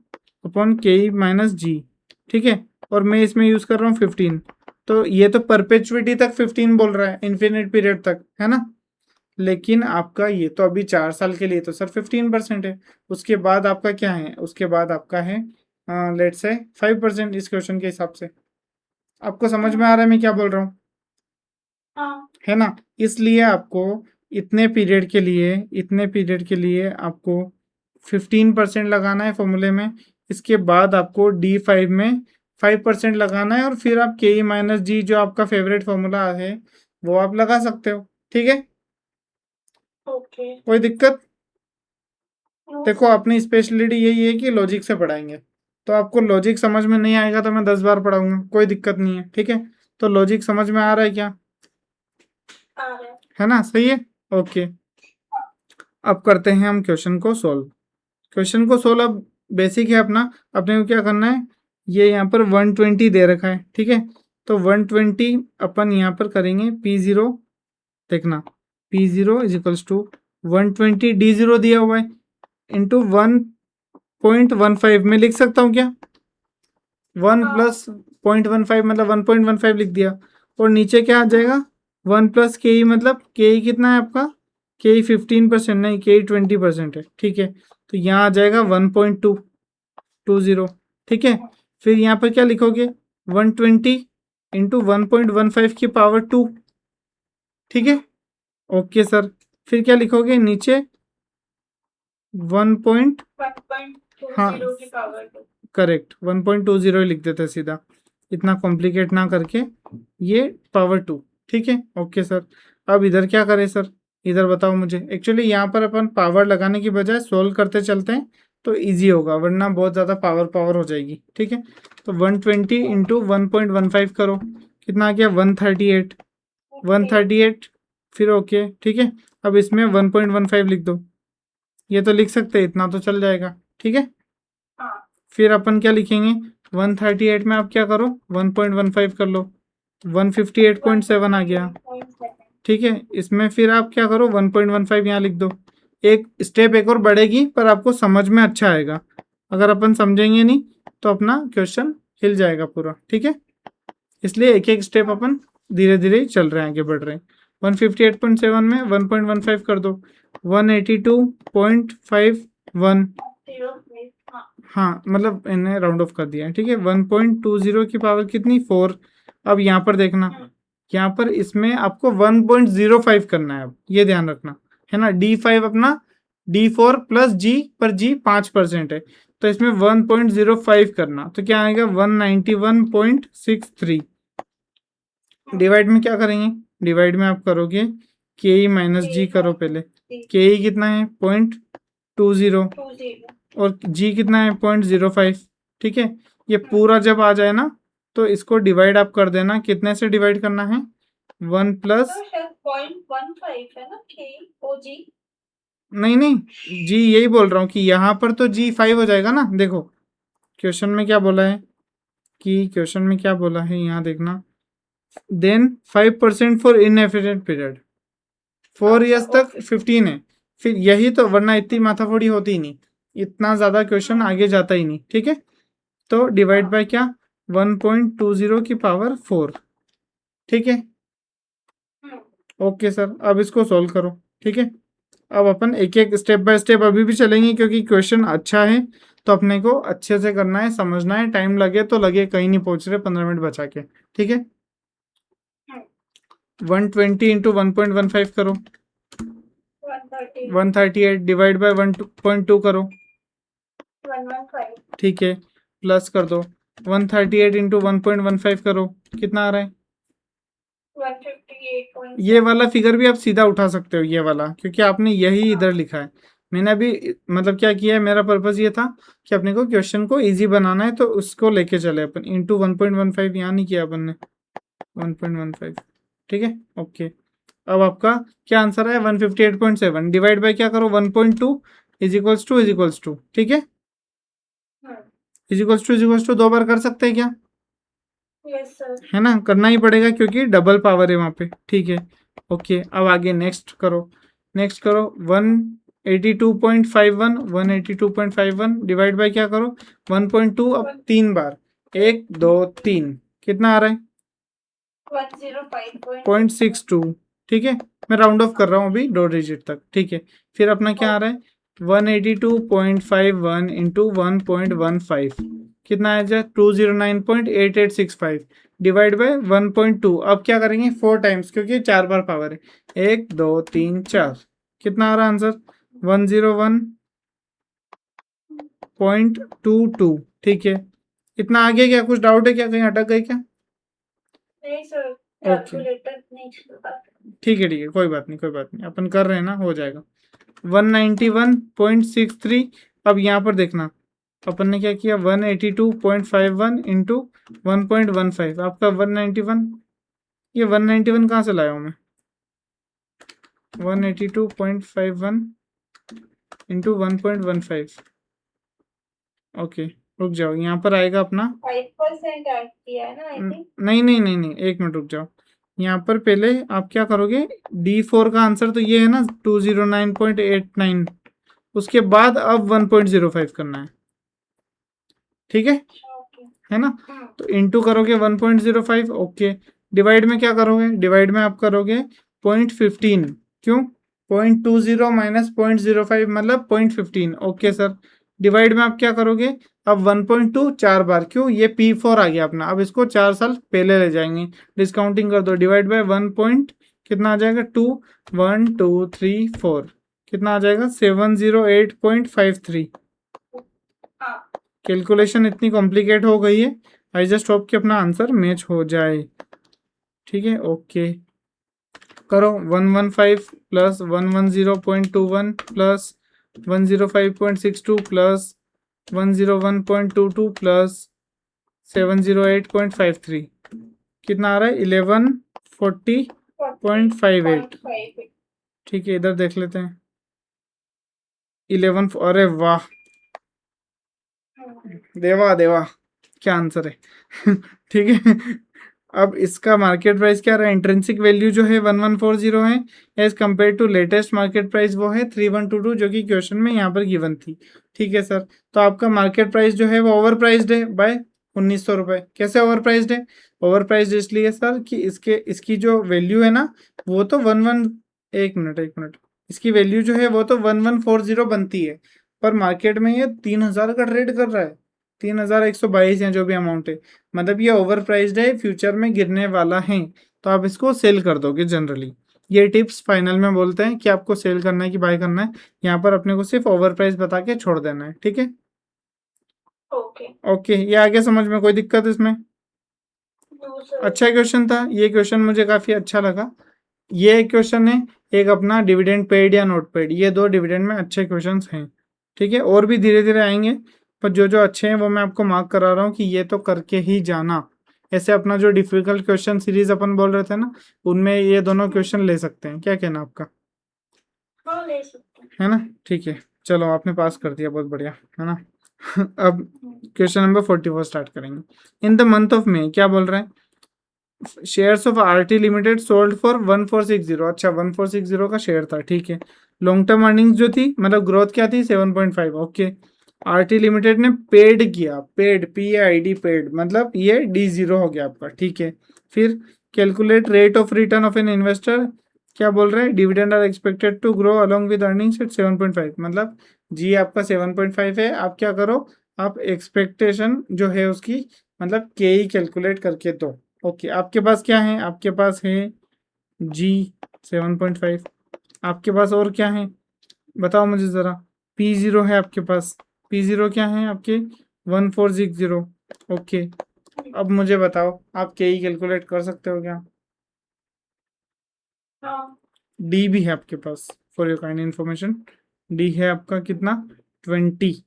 अपॉन के माइनस जी, ठीक है, और मैं इसमें यूज कर रहा हूँ 15, तो ये तो परपेचुइटी तक 15 बोल रहा है, इन्फिनिट पीरियड तक, है ना। लेकिन आपका ये तो अभी 4 साल के लिए तो सर 15% है, उसके बाद आपका क्या है, उसके बाद आपका है लेट से 5% इस क्वेश्चन के हिसाब से। आपको समझ में आ रहा है मैं क्या बोल रहा हूँ? है ना, इसलिए आपको इतने पीरियड के लिए, इतने पीरियड के लिए आपको 15% लगाना है फॉर्मूले में, इसके बाद आपको D5 में 5% लगाना है, और फिर आप के माइनस जी जो आपका फेवरेट फॉर्मूला है वो आप लगा सकते हो। ठीक है, ओके। कोई दिक्कत? देखो अपनी स्पेशलिटी यही है कि लॉजिक से पढ़ाएंगे, तो आपको लॉजिक समझ में नहीं आएगा तो मैं 10 बार पढ़ाऊंगा, कोई दिक्कत नहीं है। ठीक है, तो लॉजिक समझ में आ रहा है क्या, है ना, सही है, ओके। अब करते हैं हम क्वेश्चन को सोल्व। क्वेश्चन को सोल्व अब बेसिक है अपना, अपने को क्या करना है, ये यहाँ पर 120 दे रखा है, ठीक है, तो 120 अपन यहाँ पर करेंगे P0, देखना P0 is equals to 120 D0 दिया हुआ है इंटू 1.15 में लिख सकता हूँ क्या, 1 + 0.15 मतलब 1.15 लिख दिया, और नीचे क्या आ जाएगा 1 + के मतलब के कितना है आपका, के 15% नहीं, के 20% है। ठीक है, तो यहाँ आ जाएगा 1.220। ठीक है, फिर यहाँ पर क्या लिखोगे 120 इंटू 1.15 की पावर 2। ठीक है, ओके सर, फिर क्या लिखोगे नीचे 1. हाँ करेक्ट, 1.20 लिख देते सीधा, इतना कॉम्प्लिकेट ना करके, ये पावर 2। ठीक है, ओके सर। अब इधर क्या करें सर, इधर बताओ मुझे, एक्चुअली यहाँ पर अपन पावर लगाने की बजाय सोल्व करते चलते हैं तो इजी होगा, वरना बहुत ज़्यादा पावर हो जाएगी। ठीक है, तो 120 इंटू 1.15 करो, कितना आ गया 138, 138, फिर ओके। ठीक है, अब इसमें 1.15 लिख दो, ये तो लिख सकते हैं, इतना तो चल जाएगा, ठीक है। हाँ फिर अपन क्या लिखेंगे, 138 में आप क्या करो 1.15 कर लो, 158.7 आ गया, 158.7 ठीक है। इसमें फिर आप क्या करो 1.15 यहाँ लिख दो। एक स्टेप एक और बढ़ेगी पर आपको समझ में अच्छा आएगा, अगर अपन समझेंगे नहीं तो अपना क्वेश्चन हिल जाएगा पूरा, ठीक है। इसलिए एक एक स्टेप अपन धीरे धीरे चल रहे हैं, आगे बढ़ रहे हैं। 158.7 में 1.15 कर दो, 182.51, 0 हाँ हाँ मतलब इन्हें राउंड ऑफ कर दिया है, ठीक है। 1.20 की पावर कितनी 4। अब यहाँ पर देखना, यहाँ पर इसमें आपको 1.05 करना है, अब ये ध्यान रखना है ना। D5 अपना D4 प्लस G पर G 5% है, तो इसमें 1.05 करना, तो क्या आएगा 191.63। डिवाइड में क्या करेंगे, डिवाइड में आप करोगे के माइनस जी करो पहले। के कितना है 0.20 और जी कितना है 0.05, ठीक है। ये पूरा जब आ जाए ना तो इसको डिवाइड आप कर देना, कितने से डिवाइड करना है 1 प्लस, तो शायद 0.15 है ना के ओ जी। नहीं नहीं जी यही बोल रहा हूँ कि यहाँ पर तो जी 5 हो जाएगा ना। देखो क्वेश्चन में क्या बोला है, कि क्वेश्चन में क्या बोला है यहाँ देखना, then 5% for inefficient period 4 years तक 15 है, फिर यही तो, वरना इतनी माथाफोड़ी होती ही नहीं, इतना ज्यादा क्वेश्चन आगे जाता ही नहीं, ठीक है। तो डिवाइड बाय क्या 1.20 की पावर 4, ठीक है। ओके सर, अब इसको सॉल्व करो, ठीक है। अब अपन एक एक स्टेप बाय स्टेप अभी भी चलेंगे, क्योंकि क्वेश्चन अच्छा है तो अपने को अच्छे से करना है, समझना है, टाइम लगे तो लगे, कहीं नहीं पहुंच रहे 15 मिनट बचा के, ठीक है। 120 इंटू 1.15 करो, 138 डिवाइड बाय 1.2 करो, 115 ठीक है। प्लस कर दो 138 इंटू 1.15 करो, कितना आ रहा है 158. ये वाला फिगर भी आप सीधा उठा सकते हो, ये वाला, क्योंकि आपने यही इधर लिखा है। मैंने अभी मतलब क्या किया है, मेरा पर्पस ये था कि अपने को क्वेश्चन को इजी बनाना है, तो उसको लेके चले अपन। इंटू 1.15 यहाँ नहीं किया अपन ने, 1.15, ठीक है। ओके, अब आपका क्या आंसर है 158.7, डिवाइड बाय क्या करो 1.2 इज इक्वल्स टू, ठीक है। इज इक्वल्स टू 2 बार कर सकते हैं क्या, यस सर। है ना, करना ही पड़ेगा क्योंकि डबल पावर है वहां पे, ठीक है। ओके, अब आगे नेक्स्ट करो, 182.51, 182.51 डिवाइड बाय क्या करो 1.2, अब 3 बार, 1 2 3, कितना आ रहा है 0.62, ठीक है। मैं राउंड ऑफ कर रहा हूँ अभी 2 डिजिट तक, ठीक है। फिर अपना क्या आ रहा है 182.51 इंटू 1.15, कितना आ जाए 209.8865 डिवाइड बाय 1.2। अब क्या करेंगे 4 टाइम्स, क्योंकि 4 बार पावर है, 1 2 3 4, कितना आ रहा आंसर 101.22, ठीक है। इतना आगे क्या कुछ डाउट है क्या, कहीं अटक गए क्या, नहीं सर, ओके कैलकुलेटर नहीं चलता। ठीक है, कोई बात नहीं, कोई बात नहीं, अपन कर रहे हैं ना, हो जाएगा। 191.63, अब यहाँ पर देखना अपन ने क्या किया 182.51 इंटू 1.15, आपका 191, ये 191 कहाँ से लाया हूँ मैं 182.51 इंटू 1.15, ओके रुक जाओ, यहाँ पर आएगा अपना 5% ऐड किया है ना आई थिंक। नहीं नहीं नहीं नहीं, एक मिनट रुक जाओ। यहाँ पर पहले आप क्या करोगे, D4 का आंसर तो ये है ना 209.89, उसके बाद अब 1.05 करना है, ठीक है ना। तो इंटू करोगे 1.05, ओके। डिवाइड में क्या करोगे, डिवाइड में आप करोगे 0.15, क्यों 0.20 माइनस 0.05 मतलब 0.15, ओके सर। डिवाइड में आप क्या करोगे, अब 1.2 4 बार, क्यों ये P4 आ गया अपना, अब इसको 4 साल पहले ले जाएंगे, डिस्काउंटिंग कर दो, डिवाइड बाय 1 पॉइंट कितना आ जाएगा 2 1 2 3 4, कितना आ जाएगा 708.53। कैलकुलेशन इतनी कॉम्प्लिकेट हो गई है, आई जस्ट होप कि अपना आंसर मैच हो जाए, ठीक है। ओके करो 115 प्लस 110.21 प्लस 105.62 प्लस 101.22 प्लस 708.53, कितना आ रहा है 1140.58, ठीक है। इधर देख लेते हैं 11, अरे वाह देवा देवा, क्या आंसर है। ठीक है, अब इसका मार्केट प्राइस क्या रहा है, इंट्रिंसिक वैल्यू जो है 1140 है, as compare to latest market price वो है 3122, जो कि क्वेश्चन में यहाँ पर गिवन थी। ठीक है सर, तो आपका मार्केट प्राइस जो है वो ओवर प्राइस्ड है बाय 1900 रुपये। कैसे ओवर प्राइस्ड है, ओवर प्राइस्ड इसलिए सर कि इसकी जो वैल्यू है ना, वो तो एक मिनट, इसकी वैल्यू जो है वो तो 1140 बनती है, पर मार्केट में ये 3000 का ट्रेड कर रहा है, 3122 या जो भी अमाउंट है, मतलब ये ओवर प्राइस्ड है, फ्यूचर में गिरने वाला है, तो आप इसको सेल कर दोगे जनरली। ये टिप्स फाइनल में बोलते हैं कि आपको सेल करना है कि बाय करना है, यहाँ पर अपने को सिर्फ ओवर प्राइस बता के छोड़ देना है। ठीक है, ओके ओके, ये आगे समझ में कोई दिक्कत इसमें? No sir. अच्छा क्वेश्चन था ये, क्वेश्चन मुझे काफ़ी अच्छा लगा। ये क्वेश्चन है एक अपना डिविडेंड पेड या नोट पेड, ये दो डिविडेंड में अच्छे क्वेश्चंस हैं। ठीक है, और भी धीरे धीरे आएंगे, पर जो जो अच्छे हैं वो मैं आपको मार्क करा रहा हूँ कि ये तो करके ही जाना। ऐसे अपना जो डिफिकल्ट क्वेश्चन सीरीज अपन बोल रहे थे ना, उनमें ये दोनों क्वेश्चन ले सकते हैं। क्या कहना आपका? हाँ ले सकते हैं। है ना, ठीक है, चलो आपने पास कर दिया, बहुत बढ़िया, है ना। अब क्वेश्चन नंबर 44 स्टार्ट करेंगे। In the month of May, क्या बोल रहा है, shares of RT limited sold for 1460। अच्छा 1460 का शेयर था, ठीक है। लॉन्ग टर्म अर्निंग्स जो थी, मतलब ग्रोथ क्या थी, 7.5। ओके, आरटी लिमिटेड ने पेड किया, पेड PAID पेड, मतलब ये D0 हो गया आपका। ठीक है, फिर calculate rate of return of an investor, क्या बोल रहे हैं, dividend are expected to grow along with earnings at 7.5, मतलब जी आपका 7.5 है, आप क्या करो, आप एक्सपेक्टेशन जो है उसकी मतलब KE कैलकुलेट करके दो। ओके, आपके पास क्या है, आपके पास है जी 7.5, आपके पास और क्या है बताओ मुझे ज़रा। P0 है आपके पास, P0 क्या है आपके 1460। ओके, अब मुझे बताओ आप KE कैलकुलेट कर सकते हो क्या? हाँ डी भी है आपके पास, for your kind information, D है आपका कितना, 20।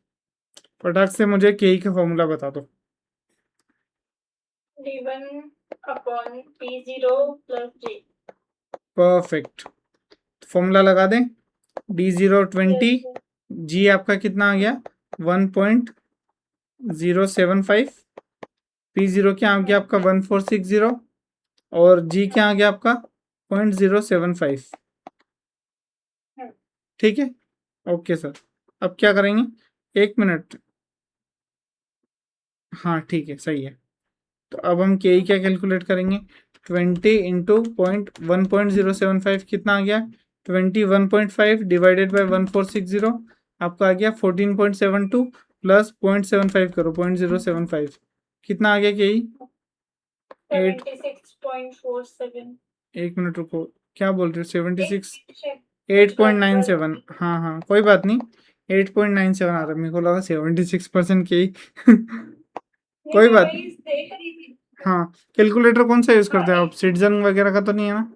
फटाक से मुझे KE का फॉर्मूला बता दो। D1/P0 plus J। Perfect, formula लगा दें, D0 20, यस सर। जी आपका कितना आ गया 1.075, P0 क्या आ गया आपका 1460, और जी क्या आ गया आपका 0.075। ठीक है, ओके सर, अब क्या करेंगे, एक मिनट, हाँ ठीक है सही है। तो अब हम के क्या कैलकुलेट करेंगे, 20 इंटू 1.075 कितना आ गया, 21.5 डिवाइडेड बाई 1460, आपका आ गया 14.72, प्लस 0.75 करो, 0.075 कितना आ गया के 8, 76.47। एक मिनट रुको, क्या बोल रहे हो, 76, check 8.97, हाँ हाँ कोई बात नहीं, 8.97 आ रहा है, मेरे को लगा 76% के नहीं कोई मैं बात, वही देख रही थी। हाँ, कैलकुलेटर कौन सा यूज करते हैं हाँ आप, सिटीजन वगैरह का तो नहीं है ना?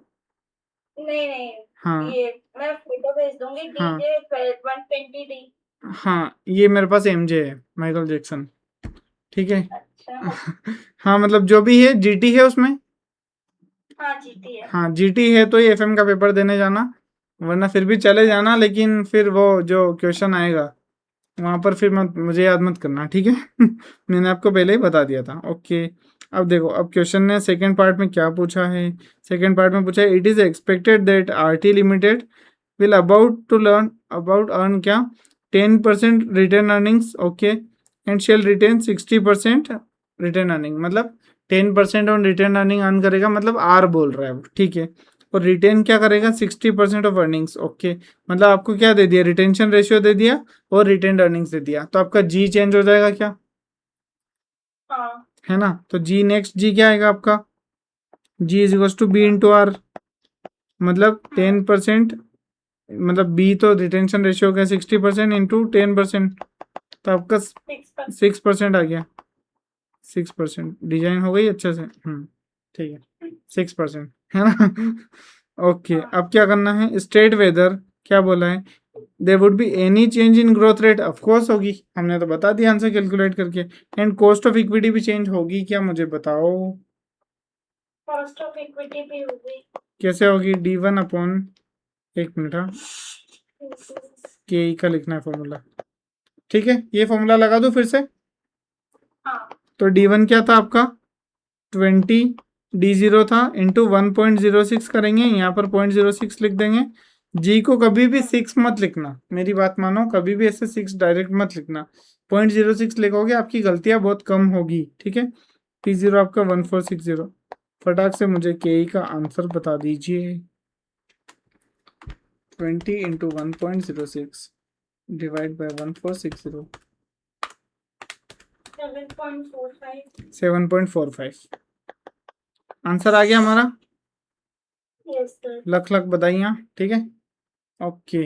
नहीं नहीं, हाँ ये मैं फोटो भेज दूंगी। हाँ DJ 120D। हाँ, ये मेरे पास MJ है, माइकल जैक्सन। ठीक है। अच्छा हाँ मतलब जो भी है GT है उसमें, हाँ जीती है। हाँ GT है तो ये FM का पेपर देने जाना, वरना फिर भी चले जाना, लेकिन फिर वो जो क्वेश्चन आएगा वहाँ पर फिर मत, मुझे याद मत करना, ठीक है। मैंने आपको पहले ही बता दिया था। ओके, अब देखो, अब क्वेश्चन ने सेकंड पार्ट में क्या पूछा है, सेकंड पार्ट में पूछा है it is expected that RT limited will about earn क्या 10% return earnings, okay, and shall retain 60% return earning, मतलब 10% ऑन रिटर्न अर्निंग अर्न करेगा, मतलब R बोल रहा है वो, ठीक है, और रिटेन क्या करेगा 60% ऑफ अर्निंग्स। ओके, मतलब आपको क्या दे दिया, रिटेंशन रेशियो दे दिया और रिटेन अर्निंग्स दे दिया, तो आपका जी चेंज हो जाएगा क्या, हाँ है ना, तो जी नेक्स्ट जी क्या आएगा आपका, G is equal to B into R, मतलब 10%, मतलब बी तो रिटेंशन रेशियो का 60% इंटू 10%, तो आपका 6% आ गया, 6%, डिजाइन हो गई अच्छे से, ठीक है, 6%, है ना। ओके, अब क्या करना है, स्टेट वेदर क्या बोला है, there would be any change in growth rate, of course होगी, हमने तो बता दिया आंसर कैलकुलेट करके, एंड कॉस्ट ऑफ इक्विटी भी चेंज होगी क्या, मुझे बताओ कॉस्ट ऑफ इक्विटी भी होगी। कैसे होगी, D1 अपॉन, एक मिनट, हाँ के ई का लिखना है फॉर्मूला, ठीक है। ये फॉर्मूला लगा दूं फिर से। हाँ तो D1 क्या था आपका 20, D0 था इंटू 1.06 करेंगे, यहाँ पर 0.06 लिख देंगे। जी को कभी भी 6 मत लिखना, मेरी बात मानो, कभी भी ऐसे 6 डायरेक्ट मत लिखना। 0.06 लिखोगे आपकी गलतियां बहुत कम होगी, ठीक है। P0 आपका 1460। फटाक से मुझे के का आंसर बता दीजिए। 20 इंटू 1.06 डिवाइड बाय 1460, 7.45। 7.45। आंसर आ गया हमारा। Yes sir. लख लख बधाइयाँ, ठीक है। ओके,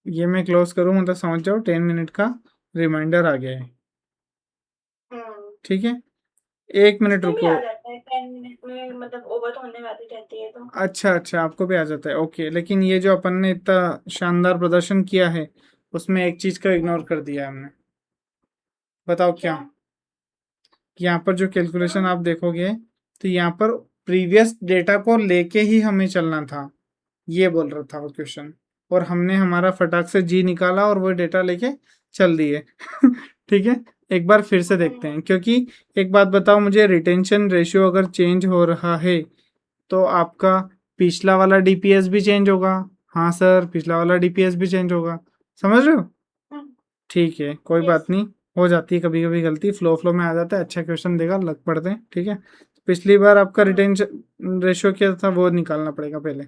ये मैं क्लोज करूँ मतलब समझ जाओ 10 मिनट का रिमाइंडर आ गया है, ठीक है। 1 मिनट इसमें भी रुको। आ जाता है 10 मिनट में, मतलब ओवर तो होने वाली रहती है तो। अच्छा अच्छा, आपको भी आ जाता है, ओके। लेकिन ये जो अपन ने इतना शानदार प्रदर्शन किया है उसमें एक चीज का इग्नोर कर दिया है हमने। बताओ क्या। यहाँ पर जो कैलकुलेशन आप देखोगे तो यहाँ पर प्रीवियस डेटा को लेके ही हमें चलना था, ये बोल रहा था वो क्वेश्चन। और हमने हमारा फटाक से जी निकाला और वो डेटा लेके चल दिए ठीक है। एक बार फिर से देखते हैं, क्योंकि एक बात बताओ मुझे, रिटेंशन रेशियो अगर चेंज हो रहा है तो आपका पिछला वाला डीपीएस भी चेंज होगा। हाँ सर, पिछला वाला डीपीएस भी चेंज होगा, समझ रहे हो। ठीक है, कोई बात नहीं, हो जाती है कभी कभी गलती, फ्लो में आ जाता है। अच्छा क्वेश्चन देगा, लग पड़ते हैं, ठीक है। पिछली बार आपका रिटेंशन रेशियो क्या था वो निकालना पड़ेगा पहले।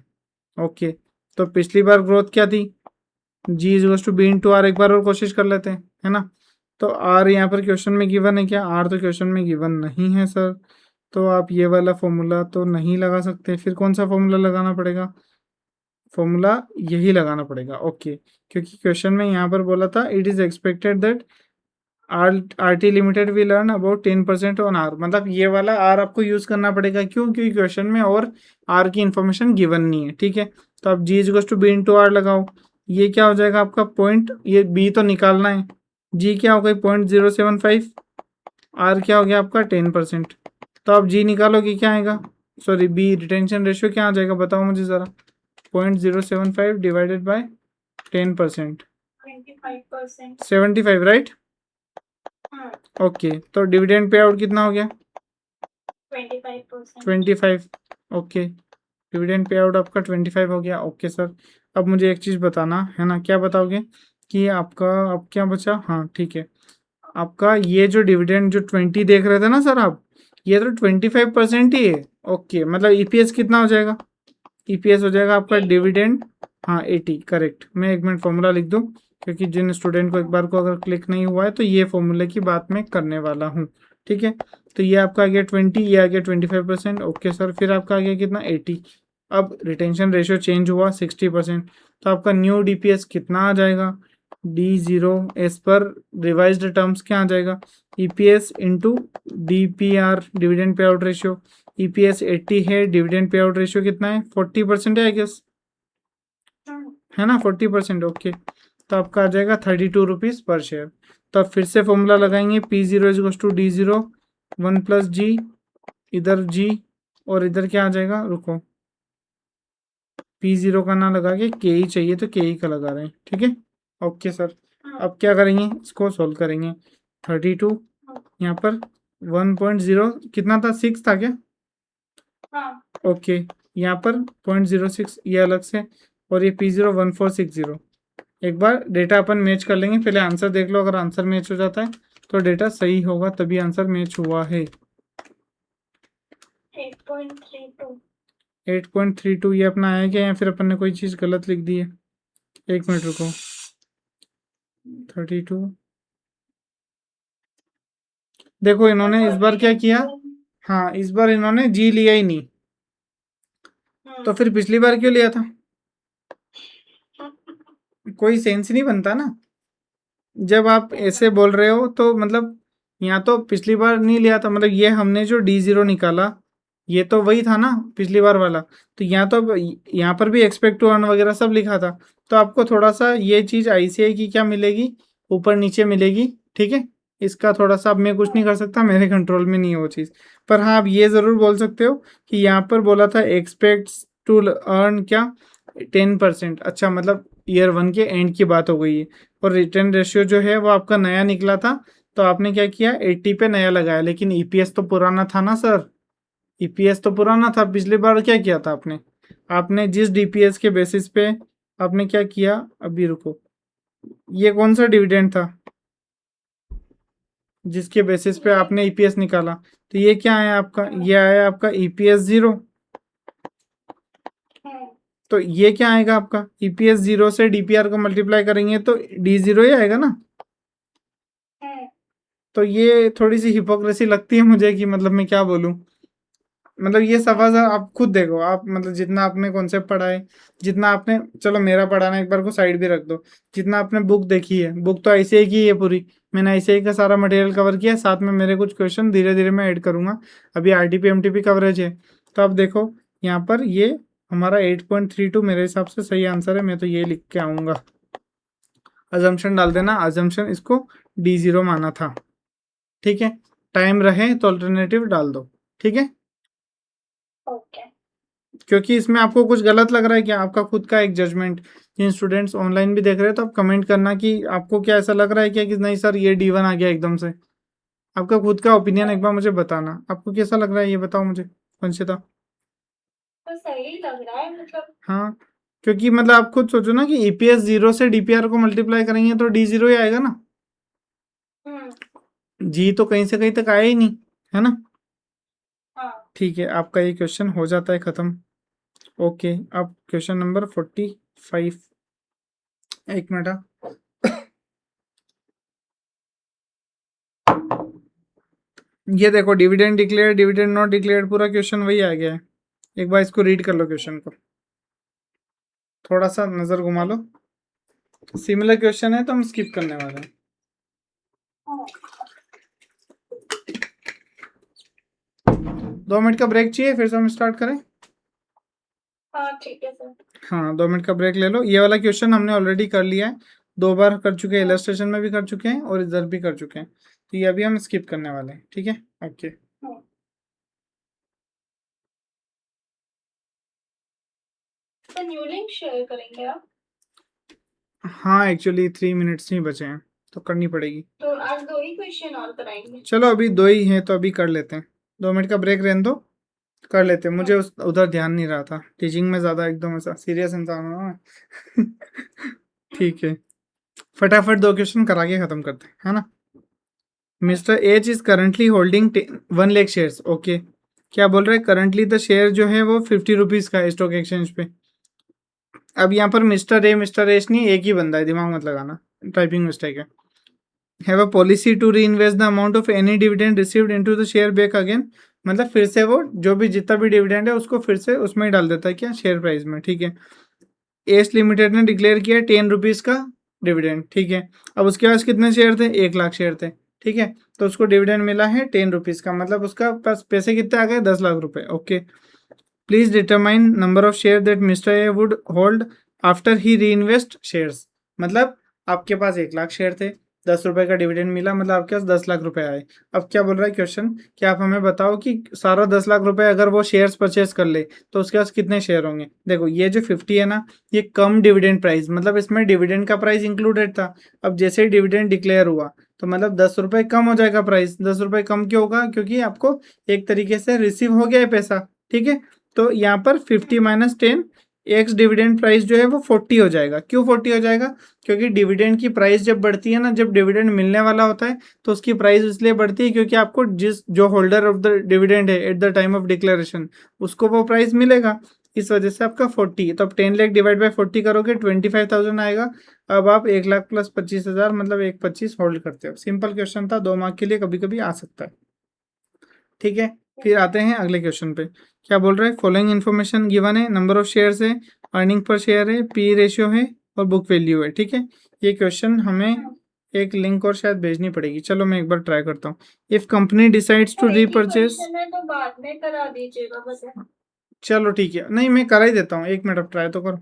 ओके, तो पिछली बार ग्रोथ क्या थी, G is to B into R. एक बार और कोशिश कर लेते हैं, है ना। तो आर यहाँ पर क्वेश्चन में गिवन है क्या, आर तो क्वेश्चन में गिवन नहीं है सर। तो आप ये वाला फॉर्मूला तो नहीं लगा सकते, फिर कौन सा फॉर्मूला लगाना पड़ेगा, फॉर्मूला यही लगाना पड़ेगा, ओके। क्योंकि क्वेश्चन में यहाँ पर बोला था it is expected that R T limited will earn about 10% on R, मतलब ये वाला आर आपको यूज करना पड़ेगा। क्यों, क्योंकि क्वेश्चन में और आर की इन्फॉर्मेशन गिवन नहीं है, ठीक है। तो आप G is to B into R लगाओ। ये क्या हो जाएगा आपका पॉइंट, ये बी तो निकालना है, जी क्या हो गई 0.075, आर क्या हो गया आपका 10%। तो आप जी निकालोगे क्या आएगा, सॉरी बी रिटेंशन रेशियो क्या आ जाएगा बताओ मुझे ज़रा। 0.075 डिवाइडेड बाय 10%, 75, राइट। ओके, तो डिविडेंड पे आउट कितना हो गया 25। ओके, डिविडेंड पे आउट आपका 25 हो गया, ओके सर। अब मुझे एक चीज़ बताना है ना, क्या बताओगे कि आपका अब क्या बचा, हाँ ठीक है। आपका ये जो डिविडेंड जो 20 देख रहे थे ना सर आप, ये तो 25% ही है, ओके। मतलब ईपीएस कितना हो जाएगा, ईपीएस हो जाएगा आपका डिविडेंड, हाँ 80, करेक्ट। मैं 1 मिनट फॉर्मूला लिख दूँ, क्योंकि जिन स्टूडेंट को एक बार को अगर क्लिक नहीं हुआ है तो ये फॉर्मूले की बात मैं करने वाला हूँ, ठीक है। तो ये आपका आ गया 20, ये आ गया 25%, ओके सर। फिर आपका आ गया कितना 80। अब रिटेंशन रेशियो चेंज हुआ 60%, तो आपका न्यू डीपीएस कितना आ जाएगा, D0 as per revised terms क्या आ जाएगा, EPS into DPR dividend payout ratio. EPS 80 है, डिविडेंड पे आउट रेशियो कितना है 40% है आई गेस, है ना 40%, ओके। तो आपका आ जाएगा 32 रुपीज़ पर शेयर। तो आप फिर से फॉर्मूला लगाएंगे, P0 is to D0 1 plus जी, इधर जी और इधर क्या आ जाएगा, रुको P0 का ना लगा के के ही चाहिए तो के ही का लगा रहे हैं, ठीक है। ओके सर, अब क्या करेंगे, इसको सोल्व करेंगे। 32 यहाँ पर 1.0 कितना था, 6 था क्या, ओके। यहाँ पर 0.06 ये अलग से, और ये P0 1460। एक बार डेटा अपन मैच कर लेंगे, पहले आंसर देख लो, अगर आंसर मैच हो जाता है तो डेटा सही होगा, तभी आंसर मैच हुआ है। 8.32 ये अपना आया क्या, या फिर अपन ने कोई चीज़ गलत लिख दी है, 1 मिनट रुको। 32 देखो इन्होंने इस बार क्या किया, हाँ इस बार इन्होंने जी लिया ही नहीं, तो फिर पिछली बार क्यों लिया था, कोई सेंस नहीं बनता ना। जब आप ऐसे बोल रहे हो तो मतलब यहाँ तो पिछली बार नहीं लिया था, मतलब ये हमने जो D0 निकाला ये तो वही था ना पिछली बार वाला। तो यहाँ तो यहाँ पर भी एक्सपेक्ट टू अर्न वगैरह सब लिखा था। तो आपको थोड़ा सा ये चीज़ आईसीआई की क्या मिलेगी, ऊपर नीचे मिलेगी, ठीक है। इसका थोड़ा सा अब मैं कुछ नहीं कर सकता, मेरे कंट्रोल में नहीं है वो चीज़। पर हाँ आप ये ज़रूर बोल सकते हो कि यहाँ पर बोला था एक्सपेक्ट्स टू अर्न क्या 10%, अच्छा मतलब ईयर 1 के एंड की बात हो गई है, और रिटर्न रेशियो जो है वो आपका नया निकला था, तो आपने क्या किया 80 पे नया लगाया, लेकिन ईपीएस तो पुराना था ना सर, ईपीएस तो पुराना था। पिछली बार क्या किया था आपने, आपने जिस डीपीएस के बेसिस पे आपने क्या किया, अभी रुको, ये कौन सा डिविडेंड था जिसके बेसिस पे आपने ईपीएस निकाला, तो ये क्या है आपका, ये आया आपका ईपीएस 0। तो ये क्या आएगा आपका, ईपीएस 0 से डीपीआर को मल्टीप्लाई करेंगे तो डी 0 ही आएगा ना। तो ये थोड़ी सी हिपोक्रेसी लगती है मुझे कि मतलब मैं क्या बोलूं, मतलब ये सवाल आप खुद देखो, आप मतलब जितना आपने कॉन्सेप्ट पढ़ा है, जितना आपने, चलो मेरा पढ़ाना एक बार को साइड भी रख दो, जितना आपने बुक देखी है, बुक तो ऐसे ही की है पूरी, मैंने ऐसे ही का सारा मटेरियल कवर किया, साथ में मेरे कुछ क्वेश्चन धीरे धीरे मैं ऐड करूंगा। अभी आरटीपी एमटीपी कवरेज है, तो आप देखो यहाँ पर ये हमारा 8.32 मेरे हिसाब से सही आंसर है, मैं तो ये लिख के आऊंगा। अजम्पशन डाल देना, अजम्पशन इसको D0 माना था, ठीक है। टाइम रहे तो अल्टरनेटिव डाल दो, ठीक है। ओके। क्योंकि इसमें आपको कुछ गलत लग रहा है क्या, आपका खुद का एक जजमेंट, जिन स्टूडेंट्स ऑनलाइन भी देख रहे हैं तो आप कमेंट करना कि आपको क्या ऐसा लग रहा है क्या कि नहीं सर ये D1 आ गया एकदम से, आपका खुद का ओपिनियन एक बार मुझे बताना, आपको कैसा लग रहा है ये बताओ मुझे वंशिता। तो सही लग रहा है मतलब। हाँ, क्योंकि मतलब आप खुद सोचो ना कि ईपीएस 0 से डीपीआर को मल्टीप्लाई करेंगे तो D0 ही आएगा ना, जी तो कहीं से कहीं तक आया ही नहीं, है ना। हाँ। ठीक है, आपका ये क्वेश्चन हो जाता है खत्म। ओके, अब क्वेश्चन नंबर 45, एक मिनट ये देखो, dividend declare dividend not declared, पूरा क्वेश्चन वही आ गया है। एक बार इसको रीड कर लो क्वेश्चन को, थोड़ा सा नजर घुमा लो, सिमिलर क्वेश्चन है तो हम स्किप करने वाले हैं। 2 मिनट का ब्रेक चाहिए फिर से हम स्टार्ट करें। हाँ ठीक है सर। हाँ, 2 मिनट का ब्रेक ले लो। ये वाला क्वेश्चन हमने ऑलरेडी कर लिया है, 2 बार कर चुके हैं, इलस्ट्रेशन में भी कर चुके हैं और इधर भी कर चुके हैं, तो ये अभी हम स्किप करने वाले हैं, ठीक है। ओके, तो न्यू लिंक शेयर करेंगे आप। हाँ एक्चुअली 3 मिनट्स ही बचे हैं तो करनी पड़ेगी। तो आज 2 ही क्वेश्चन और कराएंगे। चलो अभी 2 ही हैं तो अभी कर लेते हैं, 2 मिनट का ब्रेक रहने दो, कर लेते हैं। मुझे उधर ध्यान नहीं रहा था, टीचिंग में ज़्यादा एकदम ऐसा सीरियस इंसान हूँ ना मैं। ठीक है, फटाफट 2 क्वेश्चन करा के ख़त्म करते हैं, है ना। Mister H is currently holding 1 lakh shares, okay. क्या बोल रहे हैं, करंटली द शेयर जो है वो 50 रुपीज़ का है स्टॉक एक्सचेंज पे। अब यहाँ पर मिस्टर एच नहीं, एक ही बंदा है, दिमाग मत लगाना, टाइपिंग मिस्टेक है। Have a policy to reinvest the amount of any dividend received into the share back again, मतलब फिर से वो जो भी जितना भी डिविडेंड है उसको फिर से उसमें ही डाल देता है क्या, शेयर प्राइस में, ठीक है। एस लिमिटेड ने डिक्लेयर किया 10 रुपीज़ का डिविडेंड, ठीक है। अब उसके पास कितने शेयर थे, 1 लाख शेयर थे, ठीक है। तो उसको डिविडेंड मिला है 10 रुपीज़ का, मतलब उसका पास पैसे कितने आ गए, 10 लाख रुपए, okay. Please determine number of share that mister A would hold after he री इन्वेस्ट शेयर्स, मतलब आपके पास 1 लाख शेयर थे, 10 रुपए का डिविडेंड मिला, मतलब आपके पास 10 लाख रुपए आए। अब क्या बोल रहा है क्वेश्चन, कि आप हमें बताओ कि सारा 10 लाख रुपए अगर वो शेयर्स परचेस कर ले तो उसके पास कितने शेयर होंगे। देखो ये जो 50 है ना, ये कम डिविडेंड प्राइस, मतलब इसमें डिविडेंड का प्राइस इंक्लूडेड था। अब जैसे ही डिविडेंड डिक्लेयर हुआ तो मतलब 10 रुपए कम हो जाएगा प्राइस। 10 रुपए कम क्यों होगा, क्योंकि आपको एक तरीके से रिसीव हो गया है पैसा, ठीक है। तो यहाँ पर 50 माइनस 10, एक्स डिविडेंड प्राइस जो है वो 40 हो जाएगा। क्यों 40 हो जाएगा, क्योंकि डिविडेंड की प्राइस जब बढ़ती है ना, जब डिविडेंड मिलने वाला होता है तो उसकी प्राइस इसलिए बढ़ती है क्योंकि आपको जिस जो होल्डर ऑफ द डिविडेंड है at the time of declaration उसको वो प्राइस मिलेगा, इस वजह से आपका 40। तो अब 10 लाख डिवाइड बाई 40 करोगे 25,000 आएगा। अब आप 1 लाख प्लस 25,000 मतलब 1,25 होल्ड करते हो। सिंपल क्वेश्चन था, 2 मार्क के लिए, कभी कभी आ सकता है, ठीक है। फिर आते हैं अगले क्वेश्चन पे। क्या बोल रहा है, फॉलोइंग इन्फॉर्मेशन गिवन है, नंबर ऑफ शेयर्स है, अर्निंग पर शेयर है, पी रेशियो है और बुक वैल्यू है, ठीक है। ये क्वेश्चन हमें एक लिंक और शायद भेजनी पड़ेगी, चलो मैं एक बार ट्राई करता हूँ। If company decides to repurchase, तो बाद में करा दीजिएगा बस। चलो ठीक है, नहीं मैं करा ही देता हूँ, 1 मिनट अब ट्राई तो करो।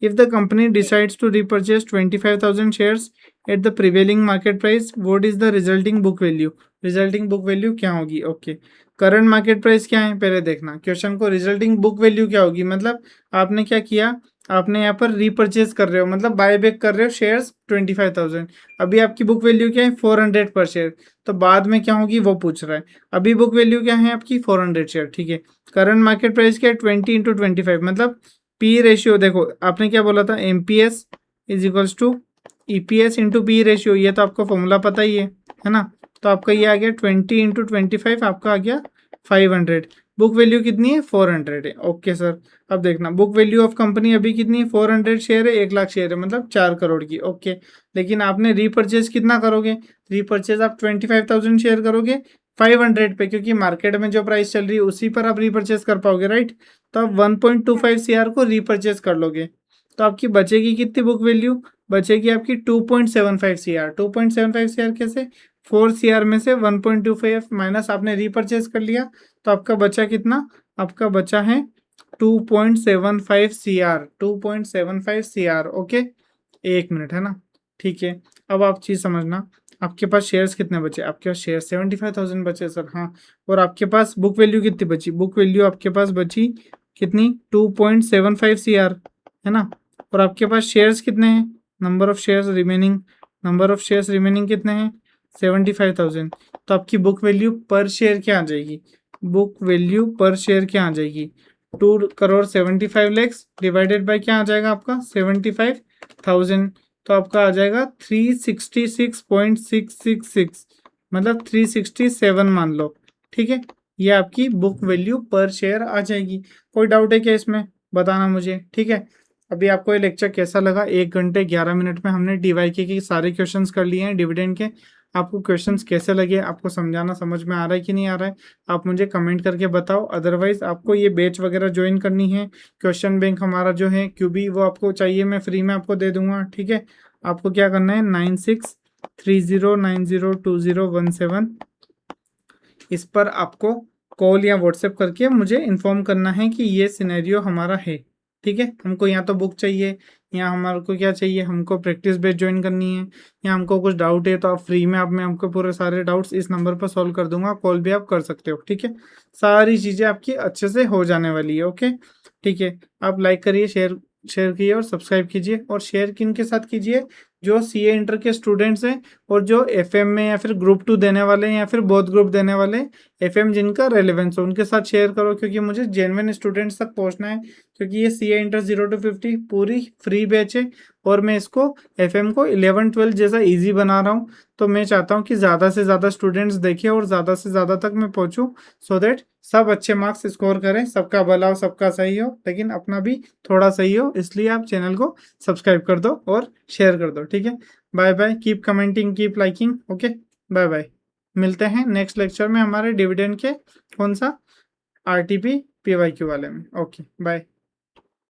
If the company decides to repurchase 25,000 shares at the prevailing market price, what is the resulting book value. Resulting book value क्या होगी, ओके। करंट मार्केट प्राइस क्या है पहले देखना क्वेश्चन को, रिजल्टिंग बुक वैल्यू क्या होगी, मतलब आपने क्या किया आपने यहाँ पर रीपरचेज कर रहे हो, मतलब बाय बैक कर रहे हो शेयर्स 25,000। अभी आपकी बुक वैल्यू क्या है 400 पर शेयर, तो बाद में क्या होगी वो पूछ रहा है। अभी बुक वैल्यू क्या है आपकी 400 शेयर, ठीक है। करंट मार्केट प्राइस क्या है 20 × 25, मतलब पी रेशियो देखो आपने क्या बोला था, MPS is equals to EPS into P ratio, ये तो आपको फॉर्मूला पता ही है ना। तो आपका ये आ गया 20 × 25, आपका आ गया 500। बुक वैल्यू कितनी है 400 है, ओके सर। अब देखना बुक वैल्यू ऑफ कंपनी अभी कितनी है 400 शेयर है, 1 लाख शेयर है, मतलब 4 करोड़ की, ओके। लेकिन आपने रीपरचेज कितना करोगे, रीपरचेज आप 25,000 शेयर करोगे 500 पे, क्योंकि मार्केट में जो प्राइस चल रही है उसी पर आप रीपरचेज कर पाओगे, राइट। तो आप 1.25 सीआर को रीपरचेज कर लोगे, तो आपकी बचेगी कितनी बुक वैल्यू, बचेगी आपकी 2.75 सीआर। 2.75 सीआर कैसे, 4 सीआर में से 1.25 माइनस आपने रीपरचेज कर लिया, तो आपका बचा कितना, आपका बचा है 2.75 सीआर, 2.75 सीआर, ओके। 1 मिनट है ना, ठीक है। अब आप चीज़ समझना, आपके पास शेयर्स कितने बचे, आपके पास शेयर 75,000 बचे सर, हाँ। और आपके पास बुक वैल्यू कितनी बची, बुक वैल्यू आपके पास बची कितनी 2.75 सीआर, है ना। और आपके पास शेयर्स कितने हैं, number of shares remaining, number of shares remaining कितने हैं 75,000। तो आपकी बुक वैल्यू पर शेयर क्या आ जाएगी, बुक वैल्यू पर शेयर क्या आ जाएगी 2,75,00,000 डिवाइडेड बाय क्या आ जाएगा आपका 75,000, तो आपका आ जाएगा 366.666, मतलब 367 मान लो, ठीक है। ये आपकी बुक वैल्यू पर शेयर आ जाएगी। कोई डाउट है क्या इसमें, बताना मुझे, ठीक है। अभी आपको ये लेक्चर कैसा लगा, 1 घंटे 11 मिनट में हमने डीवाईके के सारे क्वेश्चंस कर लिए हैं डिविडेंड के। आपको क्वेश्चंस कैसे लगे, आपको समझाना समझ में आ रहा है कि नहीं आ रहा है, आप मुझे कमेंट करके बताओ। अदरवाइज आपको ये बैच वगैरह ज्वाइन करनी है, क्वेश्चन बैंक हमारा जो है क्यूबी वो आपको चाहिए, मैं फ्री में आपको दे दूंगा, ठीक है। आपको क्या करना है 9630902017, इस पर आपको कॉल या व्हाट्सएप करके मुझे इन्फॉर्म करना है कि ये सिनेरियो हमारा है, ठीक है। हमको यहाँ तो बुक चाहिए, या हमारे को क्या चाहिए, हमको प्रैक्टिस बेच ज्वाइन करनी है, या हमको कुछ डाउट है तो आप फ्री में, आप मैं आपको पूरे सारे डाउट्स इस नंबर पर सॉल्व कर दूंगा, कॉल भी आप कर सकते हो, ठीक है। सारी चीज़ें आपकी अच्छे से हो जाने वाली है, ओके, ठीक है। आप लाइक करिए, शेयर शेयर कीजिए और सब्सक्राइब कीजिए। और शेयर किन के साथ कीजिए, जो सीए इंटर के स्टूडेंट्स हैं और जो एफएम में या फिर ग्रुप 2 देने वाले हैं या फिर बोथ ग्रुप देने वाले, एफएम जिनका रेलेवेंस हो उनके साथ शेयर करो, क्योंकि मुझे जेन्युइन स्टूडेंट्स तक पहुंचना है। क्योंकि ये सीए इंटर 0 to 50 पूरी फ्री बैच है, और मैं इसको एफएम को 11-12 जैसा इजी बना रहा हूँ। तो मैं चाहता हूँ कि ज़्यादा से ज़्यादा स्टूडेंट्स देखें और ज़्यादा से ज़्यादा तक मैं पहुँचूँ, सो दैट सब अच्छे मार्क्स स्कोर करें, सबका भला हो, सबका सही हो, लेकिन अपना भी थोड़ा सही हो। इसलिए आप चैनल को सब्सक्राइब कर दो और शेयर कर दो, ठीक है। Bye bye, keep commenting, keep liking, okay, bye bye. मिलते हैं नेक्स्ट लेक्चर में हमारे डिविडेंड के कौन सा आरटीपी पीवाईक्यू वाले में, ओके बाय।